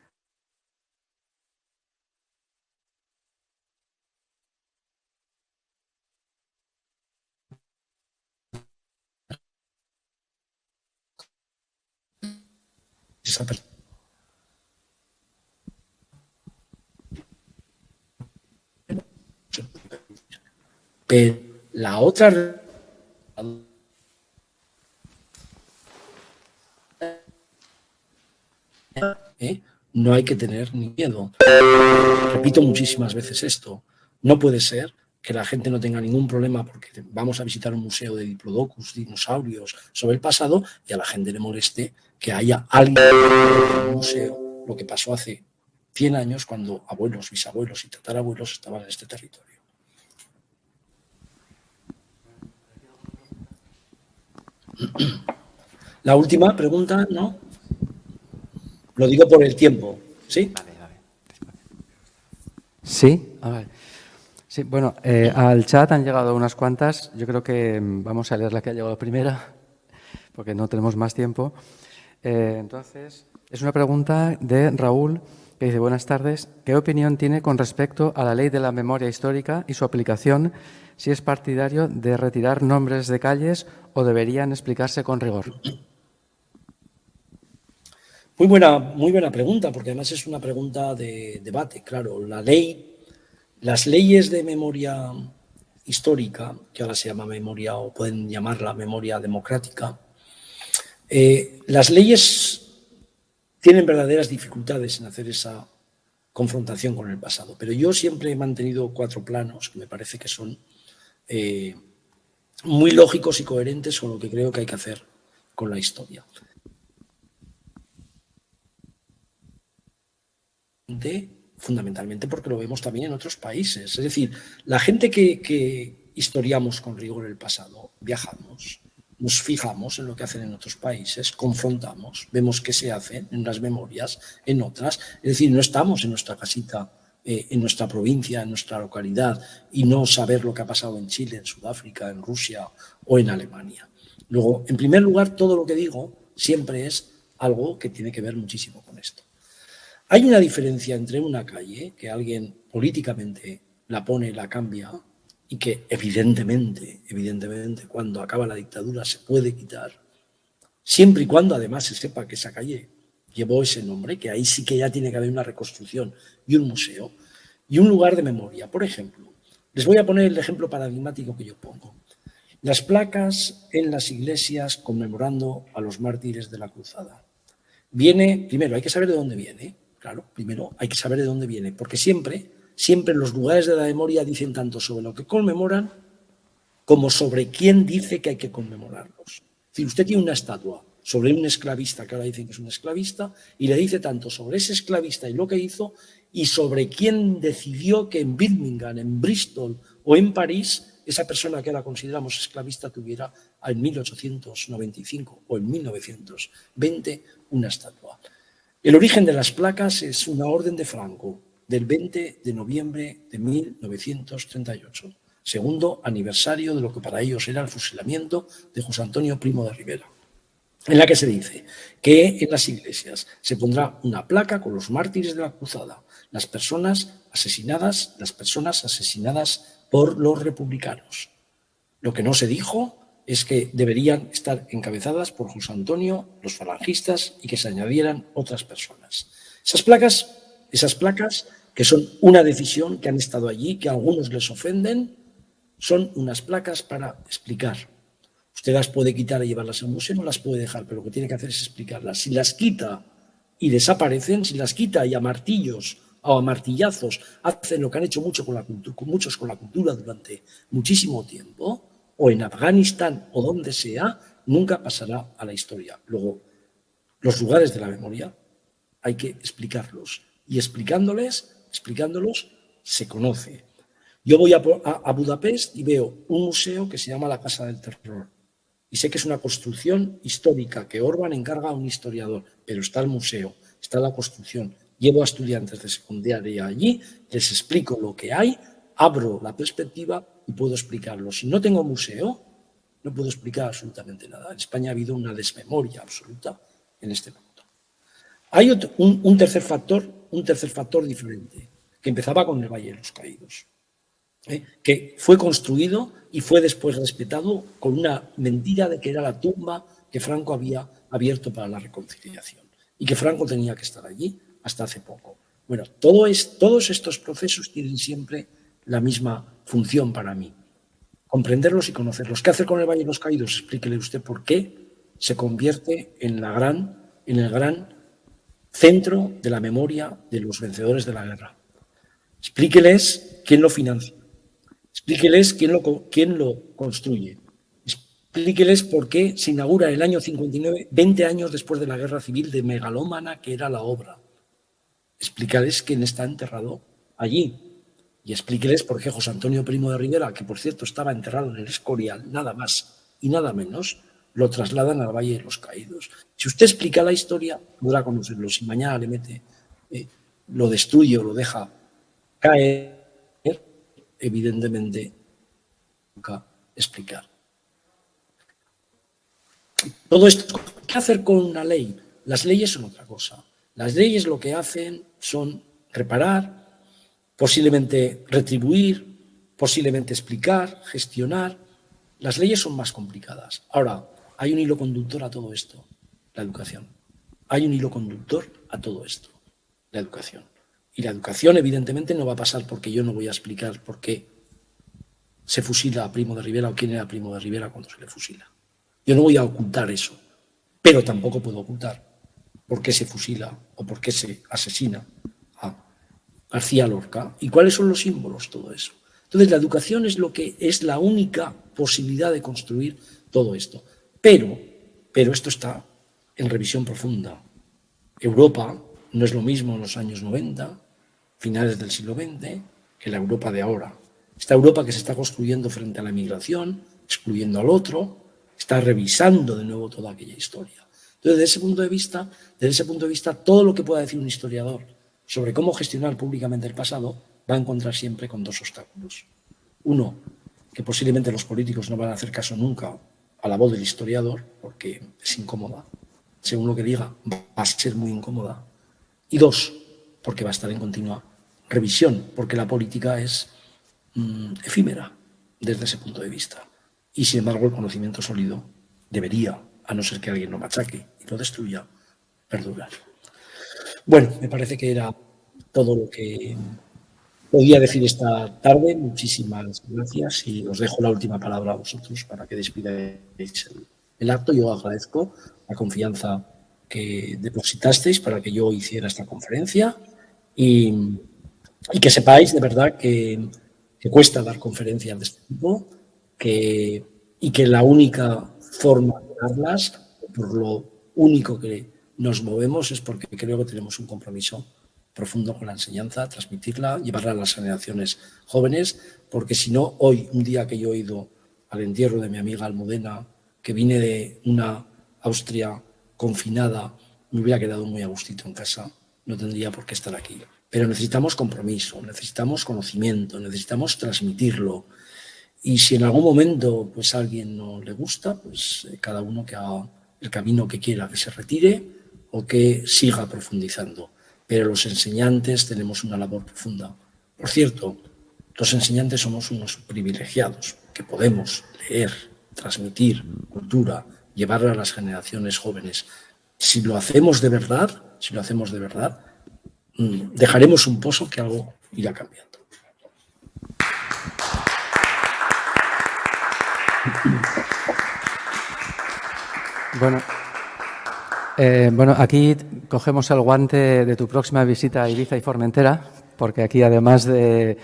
Speaker 2: esa persona. Pero la otra no hay que tener ni miedo. Repito muchísimas veces esto. No puede ser que la gente no tenga ningún problema porque vamos a visitar un museo de diplodocus, dinosaurios, sobre el pasado, y a la gente le moleste que haya alguien en un museo, lo que pasó hace 100 años cuando abuelos, bisabuelos y tatarabuelos estaban en este territorio. La última pregunta, ¿no? Lo digo por el tiempo, ¿sí?
Speaker 1: Sí, a ver. Sí, bueno, al chat han llegado unas cuantas. Yo creo que vamos a leer la que ha llegado primera, porque no tenemos más tiempo. Entonces, es una pregunta de Raúl, que dice, buenas tardes, ¿qué opinión tiene con respecto a la ley de la memoria histórica y su aplicación? Si es partidario de retirar nombres de calles o deberían explicarse con rigor.
Speaker 2: Muy buena pregunta, porque además es una pregunta de debate. Claro, las leyes de memoria histórica, que ahora se llama memoria o pueden llamarla memoria democrática, Las leyes tienen verdaderas dificultades en hacer esa confrontación con el pasado, pero yo siempre he mantenido 4 planos que me parece que son muy lógicos y coherentes con lo que creo que hay que hacer con la historia. Fundamentalmente porque lo vemos también en otros países. Es decir, la gente que historiamos con rigor el pasado, viajamos, nos fijamos en lo que hacen en otros países, confrontamos, vemos qué se hace en unas memorias, en otras. Es decir, no estamos en nuestra casita, en nuestra provincia, en nuestra localidad, y no saber lo que ha pasado en Chile, en Sudáfrica, en Rusia o en Alemania. Luego, en primer lugar, todo lo que digo siempre es algo que tiene que ver muchísimo con esto. Hay una diferencia entre una calle, que alguien políticamente la pone, la cambia, y que evidentemente, cuando acaba la dictadura se puede quitar, siempre y cuando además se sepa que esa calle llevó ese nombre, que ahí sí que ya tiene que haber una reconstrucción y un museo, y un lugar de memoria. Por ejemplo, les voy a poner el ejemplo paradigmático que yo pongo. Las placas en las iglesias conmemorando a los mártires de la cruzada. Primero hay que saber de dónde viene. Claro, primero hay que saber de dónde viene, porque siempre los lugares de la memoria dicen tanto sobre lo que conmemoran como sobre quién dice que hay que conmemorarlos. Es decir, usted tiene una estatua sobre un esclavista, que ahora dicen que es un esclavista, y le dice tanto sobre ese esclavista y lo que hizo, y sobre quién decidió que en Birmingham, en Bristol o en París, esa persona que ahora consideramos esclavista tuviera en 1895 o en 1920 una estatua. El origen de las placas es una orden de Franco del 20 de noviembre de 1938, segundo aniversario de lo que para ellos era el fusilamiento de José Antonio Primo de Rivera, en la que se dice que en las iglesias se pondrá una placa con los mártires de la cruzada, las personas asesinadas por los republicanos. Lo que no se dijo es que deberían estar encabezadas por José Antonio, los falangistas, y que se añadieran otras personas. Esas placas, que son una decisión, que han estado allí, que a algunos les ofenden, son unas placas para explicar. Usted las puede quitar y llevarlas al museo, no las puede dejar, pero lo que tiene que hacer es explicarlas. Si las quita y desaparecen, si las quita y a martillos o a martillazos hacen lo que han hecho muchos con la cultura durante muchísimo tiempo, o en Afganistán o donde sea, nunca pasará a la historia. Luego, los lugares de la memoria hay que explicarlos, y explicándolos se conoce. Yo voy a Budapest y veo un museo que se llama la Casa del Terror, y sé que es una construcción histórica que Orbán encarga a un historiador, pero está el museo, está la construcción. Llevo a estudiantes de secundaria allí, les explico lo que hay, abro la perspectiva y puedo explicarlo. Si no tengo museo, no puedo explicar absolutamente nada. En España ha habido una desmemoria absoluta en este punto. Hay un tercer factor diferente, que empezaba con el Valle de los Caídos, que fue construido y fue después respetado con una mentira de que era la tumba que Franco había abierto para la reconciliación y que Franco tenía que estar allí hasta hace poco. Bueno, todos estos procesos tienen siempre la misma función para mí: comprenderlos y conocerlos. ¿Qué hacer con el Valle de los Caídos? Explíquele usted por qué se convierte en el gran centro de la memoria de los vencedores de la guerra. Explíqueles quién lo financia. Explíqueles quién lo construye. Explíqueles por qué se inaugura en el año 59, 20 años después de la guerra civil, de megalómana que era la obra. Explícales quién está enterrado allí. Y explíqueles por qué José Antonio Primo de Rivera, que por cierto estaba enterrado en el Escorial, nada más y nada menos, lo trasladan al Valle de los Caídos. Si usted explica la historia, podrá conocerlo. Si mañana le mete, lo destruye o lo deja caer, evidentemente nunca explicar. Todo esto, ¿qué hacer con una ley? Las leyes son otra cosa. Las leyes lo que hacen son reparar, posiblemente retribuir, posiblemente explicar, gestionar. Las leyes son más complicadas. Ahora, hay un hilo conductor a todo esto: la educación. Hay un hilo conductor a todo esto: la educación. Y la educación, evidentemente, no va a pasar porque yo no voy a explicar por qué se fusila a Primo de Rivera o quién era Primo de Rivera cuando se le fusila. Yo no voy a ocultar eso, pero tampoco puedo ocultar por qué se fusila o por qué se asesina a García Lorca y cuáles son los símbolos, todo eso. Entonces, la educación es la única posibilidad de construir todo esto. Pero esto está en revisión profunda. Europa no es lo mismo en los años 90, finales del siglo XX, que la Europa de ahora. Esta Europa que se está construyendo frente a la inmigración, excluyendo al otro, está revisando de nuevo toda aquella historia. Entonces, desde ese punto de vista, todo lo que pueda decir un historiador sobre cómo gestionar públicamente el pasado va a encontrar siempre con dos obstáculos. Uno, que posiblemente los políticos no van a hacer caso nunca a la voz del historiador, porque es incómoda. Según lo que diga, va a ser muy incómoda. Y dos, porque va a estar en continua revisión, porque la política es efímera desde ese punto de vista. Y sin embargo, el conocimiento sólido debería, a no ser que alguien lo machaque y lo destruya, perdurar. Bueno, me parece que era todo lo que podía decir esta tarde. Muchísimas gracias y os dejo la última palabra a vosotros para que despidáis el acto. Yo agradezco la confianza que depositasteis para que yo hiciera esta conferencia y que sepáis de verdad que cuesta dar conferencias de este tipo y que la única forma de darlas, por lo único que nos movemos, es porque creo que tenemos un compromiso profundo con la enseñanza, transmitirla, llevarla a las generaciones jóvenes, porque si no, hoy, un día que yo he ido al entierro de mi amiga Almudena, que vine de una Austria confinada, me hubiera quedado muy a gustito en casa, no tendría por qué estar aquí. Pero necesitamos compromiso, necesitamos conocimiento, necesitamos transmitirlo. Y si en algún momento pues a alguien no le gusta, pues cada uno que haga el camino que quiera, que se retire o que siga profundizando. Pero los enseñantes tenemos una labor profunda. Por cierto, los enseñantes somos unos privilegiados, que podemos leer, transmitir cultura, llevarla a las generaciones jóvenes. Si lo hacemos de verdad, dejaremos un pozo que algo irá cambiando.
Speaker 1: Bueno, aquí cogemos el guante de tu próxima visita a Ibiza y Formentera, porque aquí además de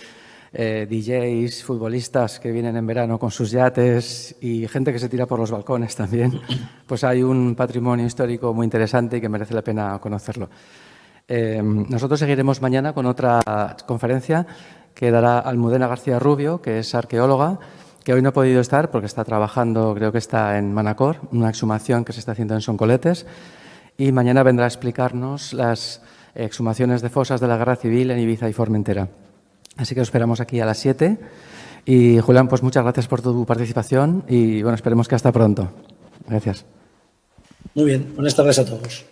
Speaker 1: DJs, futbolistas que vienen en verano con sus yates y gente que se tira por los balcones también, pues hay un patrimonio histórico muy interesante y que merece la pena conocerlo. Nosotros seguiremos mañana con otra conferencia que dará Almudena García Rubio, que es arqueóloga, que hoy no ha podido estar porque está trabajando, creo que está en Manacor, una exhumación que se está haciendo en Soncoletes, y mañana vendrá a explicarnos las exhumaciones de fosas de la Guerra Civil en Ibiza y Formentera. Así que os esperamos aquí a las 7. Y Julián, pues muchas gracias por tu participación y bueno, esperemos que hasta pronto. Gracias.
Speaker 2: Muy bien, buenas tardes a todos.